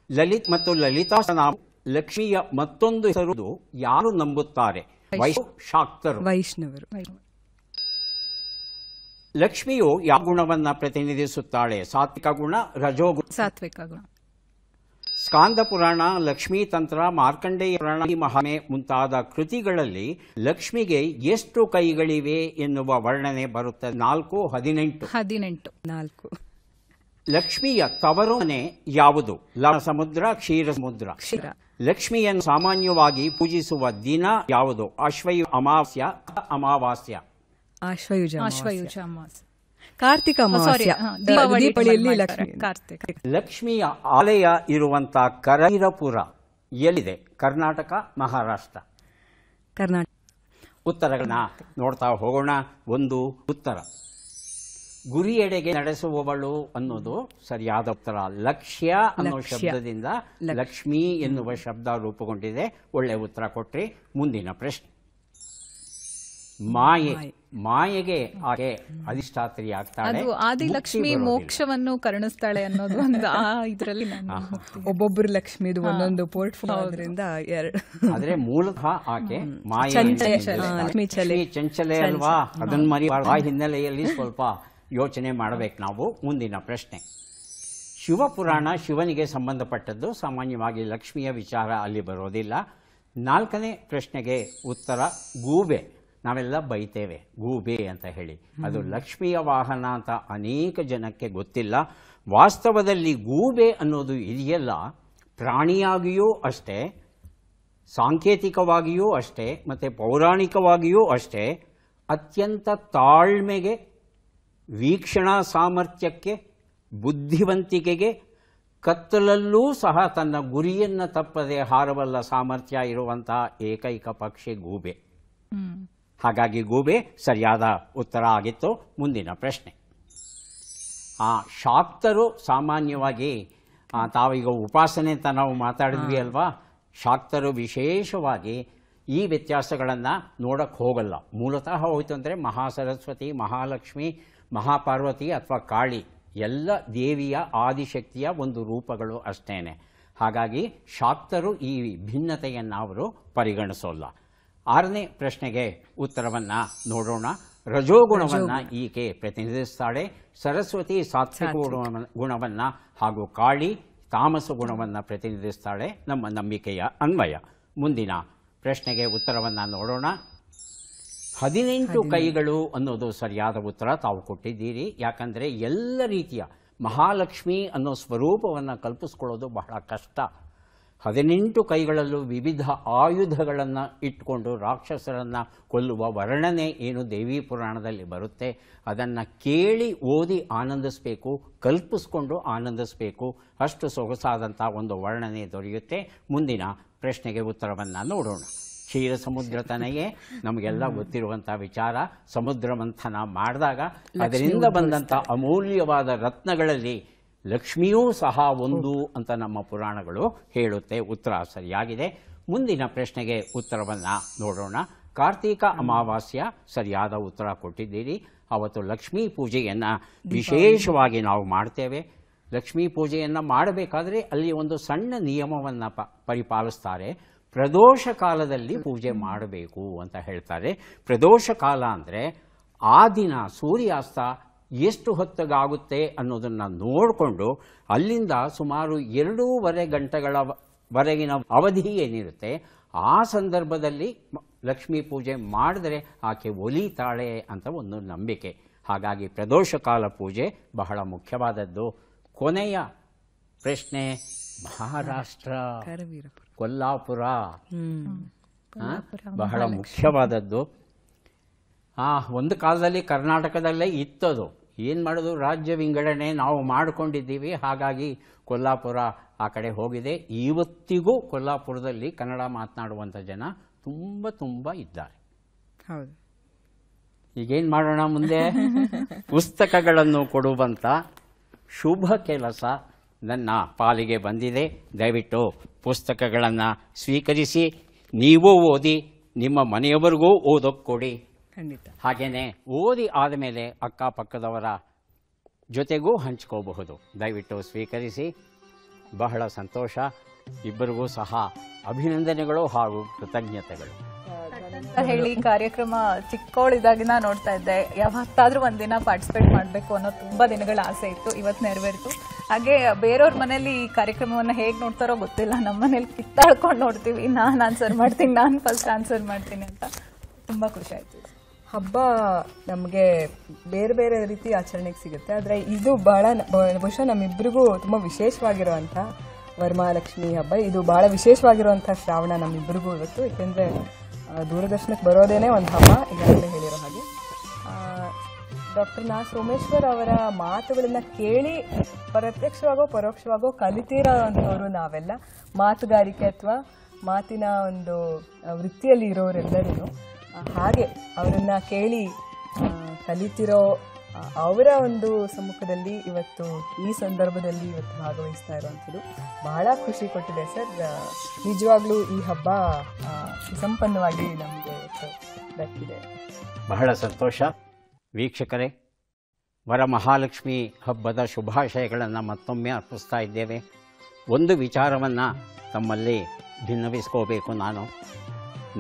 ಲಲಿತ್ ಮತ್ತು ಲಲಿತಾ ನಾಮ ಲಕ್ಷ್ಮಿಯ ಮತ್ತೊಂದು ಹೆಸರು ಯಾರು ನಂಬುತ್ತಾರೆ? ಶಾಕ್ತರು, ವೈಷ್ಣವರು. ಲಕ್ಷ್ಮಿಯು ಯಾವ ಗುಣವನ್ನ ಪ್ರತಿನಿಧಿಸುತ್ತಾಳೆ? ಸಾತ್ವಿಕ ಗುಣ, ರಜೋಗುಣ. ಸಾತ್ವಿಕ ಗುಣ. ಸ್ಕಾಂದ ಪುರಾಣ, ಲಕ್ಷ್ಮೀ ತಂತ್ರ, ಮಾರ್ಕಂಡೇಯ ಪುರಾಣ, ಮಹಾಮೆ ಮುಂತಾದ ಕೃತಿಗಳಲ್ಲಿ ಲಕ್ಷ್ಮಿಗೆ ಎಷ್ಟು ಕೈಗಳಿವೆ ಎನ್ನುವ ವರ್ಣನೆ ಬರುತ್ತದೆ? 4, 18. 4. ಲಕ್ಷ್ಮಿಯ ತವರು ಮನೆ ಯಾವುದು? ಸಮುದ್ರ, ಕ್ಷೀರ ಸಮುದ್ರ. ಲಕ್ಷ್ಮಿಯನ್ನು ಸಾಮಾನ್ಯವಾಗಿ ಪೂಜಿಸುವ ದಿನ ಯಾವುದು? ಆಶ್ವಯುಜ ಅಮಾವಾಸ್ಯ. ಆಶ್ವಯುಜ ಅಮಾವಾಸ್ಯ. ಕಾರ್ತಿಕ ಅಮಾವಾಸ್ಯ. ದೀಪಾವಳಿಯಲ್ಲಿ ಕಾರ್ತಿಕ. ಲಕ್ಷ್ಮಿಯ ಆಲಯ ಇರುವಂತಹ ಕರೈರಪುರ ಎಲ್ಲಿದೆ? ಕರ್ನಾಟಕ, ಮಹಾರಾಷ್ಟ್ರ. ಕರ್ನಾಟಕ. ಉತ್ತರಗಳನ್ನ ನೋಡ್ತಾ ಹೋಗೋಣ. ಒಂದು ಉತ್ತರ ಗುರಿಯೆಡೆಗೆ ನಡೆಸುವವಳು ಅನ್ನೋದು ಸರಿಯಾದ ಉತ್ತರ. ಲಕ್ಷ್ಯ ಅನ್ನೋ ಶಬ್ದದಿಂದ ಲಕ್ಷ್ಮಿ ಎನ್ನುವ ಶಬ್ದ ರೂಪುಗೊಂಡಿದೆ. ಒಳ್ಳೆ ಉತ್ತರ ಕೊಟ್ರಿ. ಮುಂದಿನ ಪ್ರಶ್ನೆ. ಮಾಯೆಗೆ ಆಕೆ ಅಧಿಷ್ಠಾತ್ರಿ ಆಗ್ತಾಳೆ. ಅದು ಆದಿಲಕ್ಷ್ಮಿ ಮೋಕ್ಷವನ್ನು ಕರುಣಿಸ್ತಾಳೆ ಅನ್ನೋದು ಒಂದು ಇದರಲ್ಲಿ ಒಬ್ಬೊಬ್ಬರು ಲಕ್ಷ್ಮಿದು ಒಂದೊಂದು ಪೋರ್ಟ್ಫೋಲಿಯೋ ಆದ್ರಿಂದ ಎರಡು. ಆದ್ರೆ ಮೂಲತಃ ಆಕೆ ಮಾಯೆ ಚಂಚಲೆ ಅಲ್ವಾ? ಅದನ್ನ ಮರಿ ಆ ಹಿನ್ನೆಲೆಯಲ್ಲಿ ಸ್ವಲ್ಪ ಯೋಚನೆ ಮಾಡಬೇಕು ನಾವು. ಮುಂದಿನ ಪ್ರಶ್ನೆ. ಶಿವಪುರಾಣ ಶಿವನಿಗೆ ಸಂಬಂಧಪಟ್ಟದ್ದು. ಸಾಮಾನ್ಯವಾಗಿ ಲಕ್ಷ್ಮಿಯ ವಿಚಾರ ಅಲ್ಲಿ ಬರೋದಿಲ್ಲ. 4ನೇ ಪ್ರಶ್ನೆಗೆ ಉತ್ತರ ಗೂಬೆ. ನಾವೆಲ್ಲ ಬೈತೇವೆ ಗೂಬೆ ಅಂತ ಹೇಳಿ. ಅದು ಲಕ್ಷ್ಮಿಯ ವಾಹನ ಅಂತ ಅನೇಕ ಜನಕ್ಕೆ ಗೊತ್ತಿಲ್ಲ. ವಾಸ್ತವದಲ್ಲಿ ಗೂಬೆ ಅನ್ನೋದು ಇದೆಯಲ್ಲ, ಪ್ರಾಣಿಯಾಗಿಯೂ ಅಷ್ಟೇ, ಸಾಂಕೇತಿಕವಾಗಿಯೂ ಅಷ್ಟೇ, ಮತ್ತು ಪೌರಾಣಿಕವಾಗಿಯೂ ಅಷ್ಟೇ ಅತ್ಯಂತ ತಾಳ್ಮೆಗೆ, ವೀಕ್ಷಣಾ ಸಾಮರ್ಥ್ಯಕ್ಕೆ, ಬುದ್ಧಿವಂತಿಕೆಗೆ, ಕತ್ತಲಲ್ಲೂ ಸಹ ತನ್ನ ಗುರಿಯನ್ನು ತಪ್ಪದೆ ಹಾರಬಲ್ಲ ಸಾಮರ್ಥ್ಯ ಇರುವಂತಹ ಏಕೈಕ ಪಕ್ಷಿ ಗೂಬೆ. ಹಾಗಾಗಿ ಗೂಬೆ ಸರಿಯಾದ ಉತ್ತರ ಆಗಿತ್ತು. ಮುಂದಿನ ಪ್ರಶ್ನೆ. ಶಾಕ್ತರು ಸಾಮಾನ್ಯವಾಗಿ ತಾವೀಗ ಉಪಾಸನೆ ಅಂತ ನಾವು ಮಾತಾಡಿದ್ವಿ ಅಲ್ವಾ? ಶಾಕ್ತರು ವಿಶೇಷವಾಗಿ ಈ ವ್ಯತ್ಯಾಸಗಳನ್ನು ನೋಡಕ್ಕೆ ಹೋಗಲ್ಲ. ಮೂಲತಃ ಹೋಯ್ತು ಅಂದರೆ ಮಹಾಸರಸ್ವತಿ, ಮಹಾಲಕ್ಷ್ಮಿ, ಮಹಾಪಾರ್ವತಿ ಅಥವಾ ಕಾಳಿ ಎಲ್ಲ ದೇವಿಯ ಆದಿಶಕ್ತಿಯ ಒಂದು ರೂಪಗಳು ಅಷ್ಟೇನೆ. ಹಾಗಾಗಿ ಶಾಕ್ತರು ಈ ಭಿನ್ನತೆಯನ್ನು ಅವರು ಪರಿಗಣಿಸೋಲ್ಲ. 6ನೇ ಪ್ರಶ್ನೆಗೆ ಉತ್ತರವನ್ನು ನೋಡೋಣ. ರಜೋಗುಣವನ್ನು ಈಕೆ ಪ್ರತಿನಿಧಿಸ್ತಾಳೆ. ಸರಸ್ವತಿ ಸಾತ್ವಿಕ ಗುಣವನ್ನು ಹಾಗೂ ಕಾಳಿ ತಾಮಸ ಗುಣವನ್ನು ಪ್ರತಿನಿಧಿಸ್ತಾಳೆ ನಮ್ಮ ನಂಬಿಕೆಯ ಅನ್ವಯ. ಮುಂದಿನ ಪ್ರಶ್ನೆಗೆ ಉತ್ತರವನ್ನು ನೋಡೋಣ. 18 ಕೈಗಳು ಅನ್ನೋದು ಸರಿಯಾದ ಉತ್ತರ ತಾವು ಕೊಟ್ಟಿದ್ದೀರಿ. ಯಾಕಂದರೆ ಎಲ್ಲ ರೀತಿಯ ಮಹಾಲಕ್ಷ್ಮಿ ಅನ್ನೋ ಸ್ವರೂಪವನ್ನು ಕಲ್ಪಿಸ್ಕೊಳ್ಳೋದು ಬಹಳ ಕಷ್ಟ. 18 ಕೈಗಳಲ್ಲೂ ವಿವಿಧ ಆಯುಧಗಳನ್ನು ಇಟ್ಕೊಂಡು ರಾಕ್ಷಸರನ್ನು ಕೊಲ್ಲುವ ವರ್ಣನೆ ಏನು ದೇವಿ ಪುರಾಣದಲ್ಲಿ ಬರುತ್ತೆ, ಅದನ್ನು ಕೇಳಿ ಓದಿ ಆನಂದಿಸಬೇಕು, ಕಲ್ಪಿಸ್ಕೊಂಡು ಆನಂದಿಸಬೇಕು. ಅಷ್ಟು ಸೊಗಸಾದಂಥ ಒಂದು ವರ್ಣನೆ ದೊರೆಯುತ್ತೆ. ಮುಂದಿನ ಪ್ರಶ್ನೆಗೆ ಉತ್ತರವನ್ನು ನೋಡೋಣ. ಕ್ಷೀರ ಸಮುದ್ರ ತನಗೆ ನಮಗೆಲ್ಲ ಗೊತ್ತಿರುವಂಥ ವಿಚಾರ. ಸಮುದ್ರ ಮಂಥನ ಮಾಡಿದಾಗ ಅದರಿಂದ ಬಂದಂಥ ಅಮೂಲ್ಯವಾದ ರತ್ನಗಳಲ್ಲಿ ಲಕ್ಷ್ಮಿಯೂ ಸಹ ಒಂದು ಅಂತ ನಮ್ಮ ಪುರಾಣಗಳು ಹೇಳುತ್ತೆ. ಉತ್ತರ ಸರಿಯಾಗಿದೆ. ಮುಂದಿನ ಪ್ರಶ್ನೆಗೆ ಉತ್ತರವನ್ನು ನೋಡೋಣ. ಕಾರ್ತೀಕ ಅಮಾವಾಸ್ಯ ಸರಿಯಾದ ಉತ್ತರ ಕೊಟ್ಟಿದ್ದೀರಿ. ಅವತ್ತು ಲಕ್ಷ್ಮೀ ಪೂಜೆಯನ್ನು ವಿಶೇಷವಾಗಿ ನಾವು ಮಾಡ್ತೇವೆ. ಲಕ್ಷ್ಮೀ ಪೂಜೆಯನ್ನು ಮಾಡಬೇಕಾದ್ರೆ ಅಲ್ಲಿ ಒಂದು ಸಣ್ಣ ನಿಯಮವನ್ನು ಪರಿಪಾಲಿಸ್ತಾರೆ. ಪ್ರದೋಷ ಕಾಲದಲ್ಲಿ ಪೂಜೆ ಮಾಡಬೇಕು ಅಂತ ಹೇಳ್ತಾರೆ. ಪ್ರದೋಷ ಕಾಲ ಅಂದರೆ ಆ ದಿನ ಸೂರ್ಯಾಸ್ತ ಎಷ್ಟು ಹೊತ್ತಿಗಾಗುತ್ತೆ ಅನ್ನೋದನ್ನು ನೋಡಿಕೊಂಡು ಅಲ್ಲಿಂದ ಸುಮಾರು 2.5 ಗಂಟೆಗಳವರೆಗಿನ ಅವಧಿ ಏನಿರುತ್ತೆ ಆ ಸಂದರ್ಭದಲ್ಲಿ ಲಕ್ಷ್ಮೀ ಪೂಜೆ ಮಾಡಿದರೆ ಆಕೆ ಒಲಿತಾಳೆ ಅಂತ ಒಂದು ನಂಬಿಕೆ. ಹಾಗಾಗಿ ಪ್ರದೋಷ ಕಾಲ ಪೂಜೆ ಬಹಳ ಮುಖ್ಯವಾದದ್ದು. ಕೊನೆಯ ಪ್ರಶ್ನೆ ಮಹಾರಾಷ್ಟ್ರ, ಕೊಲ್ಲಾಪುರ ಬಹಳ ಮುಖ್ಯವಾದದ್ದು. ಒಂದು ಕಾಲದಲ್ಲಿ ಕರ್ನಾಟಕದಲ್ಲೇ ಇತ್ತದು. ಏನು ಮಾಡೋದು, ರಾಜ್ಯ ವಿಂಗಡಣೆ ನಾವು ಮಾಡಿಕೊಂಡಿದ್ದೀವಿ. ಹಾಗಾಗಿ ಕೊಲ್ಲಾಪುರ ಆ ಕಡೆ ಹೋಗಿದೆ. ಇವತ್ತಿಗೂ ಕೊಲ್ಲಾಪುರದಲ್ಲಿ ಕನ್ನಡ ಮಾತನಾಡುವಂಥ ಜನ ತುಂಬ ಇದ್ದಾರೆ. ಹೌದು. ಈಗೇನು ಮಾಡೋಣ ಮುಂದೆ? ಪುಸ್ತಕಗಳನ್ನು ಕೊಡುವಂಥ ಶುಭ ಕೆಲಸ ನನ್ನ ಪಾಲಿಗೆ ಬಂದಿದೆ. ದಯವಿಟ್ಟು ಪುಸ್ತಕಗಳನ್ನು ಸ್ವೀಕರಿಸಿ, ನೀವು ಓದಿ, ನಿಮ್ಮ ಮನೆಯವರಿಗೂ ಓದೋಕ್ಕೆ ಕೊಡಿ. ಖಂಡಿತ. ಹಾಗೆಯೇ ಓದಿ ಆದಮೇಲೆ ಅಕ್ಕಪಕ್ಕದವರ ಜೊತೆಗೂ ಹಂಚ್ಕೋಬಹುದು. ದಯವಿಟ್ಟು ಸ್ವೀಕರಿಸಿ. ಬಹಳ ಸಂತೋಷ. ಇಬ್ಬರಿಗೂ ಸಹ ಅಭಿನಂದನೆಗಳು ಹಾಗೂ ಕೃತಜ್ಞತೆಗಳು. ಅಂತ ಹೇಳಿ ಕಾರ್ಯಕ್ರಮ ಚಿಕ್ಕವಳಿದಾಗಿನ ನೋಡ್ತಾ ಇದ್ದೆ. ಯಾವತ್ತಾದ್ರೂ ಒಂದಿನ ಪಾರ್ಟಿಸಿಪೇಟ್ ಮಾಡಬೇಕು ಅನ್ನೋ ತುಂಬಾ ದಿನಗಳ ಆಸೆ ಇತ್ತು. ಇವತ್ತು ನೆರವೇರಿತು. ಹಾಗೆ ಬೇರೆಯವ್ರ ಮನೇಲಿ ಈ ಕಾರ್ಯಕ್ರಮವನ್ನ ಹೇಗೆ ನೋಡ್ತಾರೋ ಗೊತ್ತಿಲ್ಲ. ನಮ್ಮ ಮನೇಲಿ ಕಿತ್ತಾಡ್ಕೊಂಡು ನೋಡ್ತೀವಿ. ನಾನು ಆನ್ಸರ್ ಮಾಡ್ತೀನಿ, ನಾನು ಫಸ್ಟ್ ಆನ್ಸರ್ ಮಾಡ್ತೀನಿ ಅಂತ. ತುಂಬಾ ಖುಷಿ ಆಯ್ತು. ಹಬ್ಬ ನಮಗೆ ಬೇರೆ ಬೇರೆ ರೀತಿ ಆಚರಣೆಗೆ ಸಿಗುತ್ತೆ. ಆದರೆ ಇದು ಬಹುಶಃ ನಮ್ಮಿಬ್ಬರಿಗೂ ತುಂಬ ವಿಶೇಷವಾಗಿರುವಂಥ ವರಮಹಾಲಕ್ಷ್ಮಿ ಹಬ್ಬ. ಇದು ಬಹಳ ವಿಶೇಷವಾಗಿರುವಂಥ ಶ್ರಾವಣ ನಮ್ಮಿಬ್ಬರಿಗೂ ಇವತ್ತು. ಏಕೆಂದರೆ ದೂರದರ್ಶನಕ್ಕೆ ಬರೋದೇನೆ ಒಂದು ಹಬ್ಬ, ಈಗಾಗಲೇ ಹೇಳಿರೋ ಹಾಗೆ. ಡಾಕ್ಟರ್ ನಾ ಸೋಮೇಶ್ವರ್ ಅವರ ಮಾತುಗಳನ್ನು ಕೇಳಿ ಪ್ರತ್ಯಕ್ಷವಾಗೋ ಪರೋಕ್ಷವಾಗೋ ಕಲಿತಿರೋಂಥವ್ರು ನಾವೆಲ್ಲ. ಮಾತುಗಾರಿಕೆ ಅಥವಾ ಮಾತಿನ ಒಂದು ವೃತ್ತಿಯಲ್ಲಿ ಇರೋರೆಲ್ಲರೂ ಹಾಗೆ ಅವರನ್ನ ಕೇಳಿ ಕಲಿತಿರೋ ಅವರ ಒಂದು ಸಮ್ಮುಖದಲ್ಲಿ ಇವತ್ತು ಈ ಸಂದರ್ಭದಲ್ಲಿ ಇವತ್ತು ಭಾಗವಹಿಸ್ತಾ ಇರುವಂಥದ್ದು ಬಹಳ ಖುಷಿ ಕೊಟ್ಟಿದೆ ಸರ್. ನಿಜವಾಗ್ಲೂ ಈ ಹಬ್ಬ ಸುಸಂಪನ್ನವಾಗಿ ನಮಗೆ ದಕ್ಕಿದೆ. ಬಹಳ ಸಂತೋಷ. ವೀಕ್ಷಕರೇ, ವರಮಹಾಲಕ್ಷ್ಮಿ ಹಬ್ಬದ ಶುಭಾಶಯಗಳನ್ನು ಮತ್ತೊಮ್ಮೆ ಅರ್ಪಿಸ್ತಾ ಇದ್ದೇವೆ. ಒಂದು ವಿಚಾರವನ್ನು ತಮ್ಮಲ್ಲಿ ಭಿನ್ನವಿಸ್ಕೋಬೇಕು. ನಾನು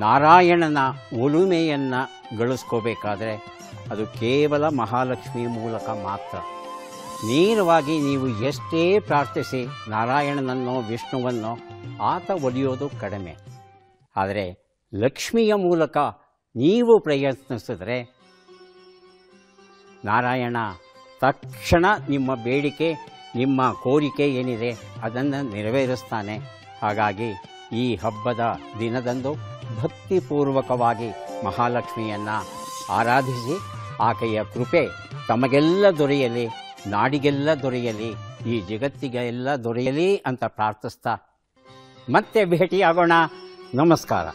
ನಾರಾಯಣನ ಒಲುಮೆಯನ್ನು ಗಳಿಸ್ಕೋಬೇಕಾದ್ರೆ ಅದು ಕೇವಲ ಮಹಾಲಕ್ಷ್ಮಿ ಮೂಲಕ ಮಾತ್ರ. ನೇರವಾಗಿ ನೀವು ಎಷ್ಟೇ ಪ್ರಾರ್ಥಿಸಿ ನಾರಾಯಣನನ್ನೋ ವಿಷ್ಣುವನ್ನೋ ಆತ ಒಲಿಯೋದು ಕಡಿಮೆ. ಆದರೆ ಲಕ್ಷ್ಮಿಯ ಮೂಲಕ ನೀವು ಪ್ರಯತ್ನಿಸಿದ್ರೆ ನಾರಾಯಣ ತಕ್ಷಣ ನಿಮ್ಮ ಬೇಡಿಕೆ, ನಿಮ್ಮ ಕೋರಿಕೆ ಏನಿದೆ ಅದನ್ನು ನೆರವೇರಿಸ್ತಾನೆ. ಹಾಗಾಗಿ ಈ ಹಬ್ಬದ ದಿನದಂದು ಭಕ್ತಿಪೂರ್ವಕವಾಗಿ ಮಹಾಲಕ್ಷ್ಮಿಯನ್ನು ಆರಾಧಿಸಿ ಆಕೆಯ ಕೃಪೆ ತಮಗೆಲ್ಲ ದೊರೆಯಲಿ, ನಾಡಿಗೆಲ್ಲ ದೊರೆಯಲಿ, ಈ ಜಗತ್ತಿಗೆಲ್ಲ ದೊರೆಯಲಿ ಅಂತ ಪ್ರಾರ್ಥಿಸ್ತಾ ಮತ್ತೆ ಭೇಟಿಯಾಗೋಣ. ನಮಸ್ಕಾರ.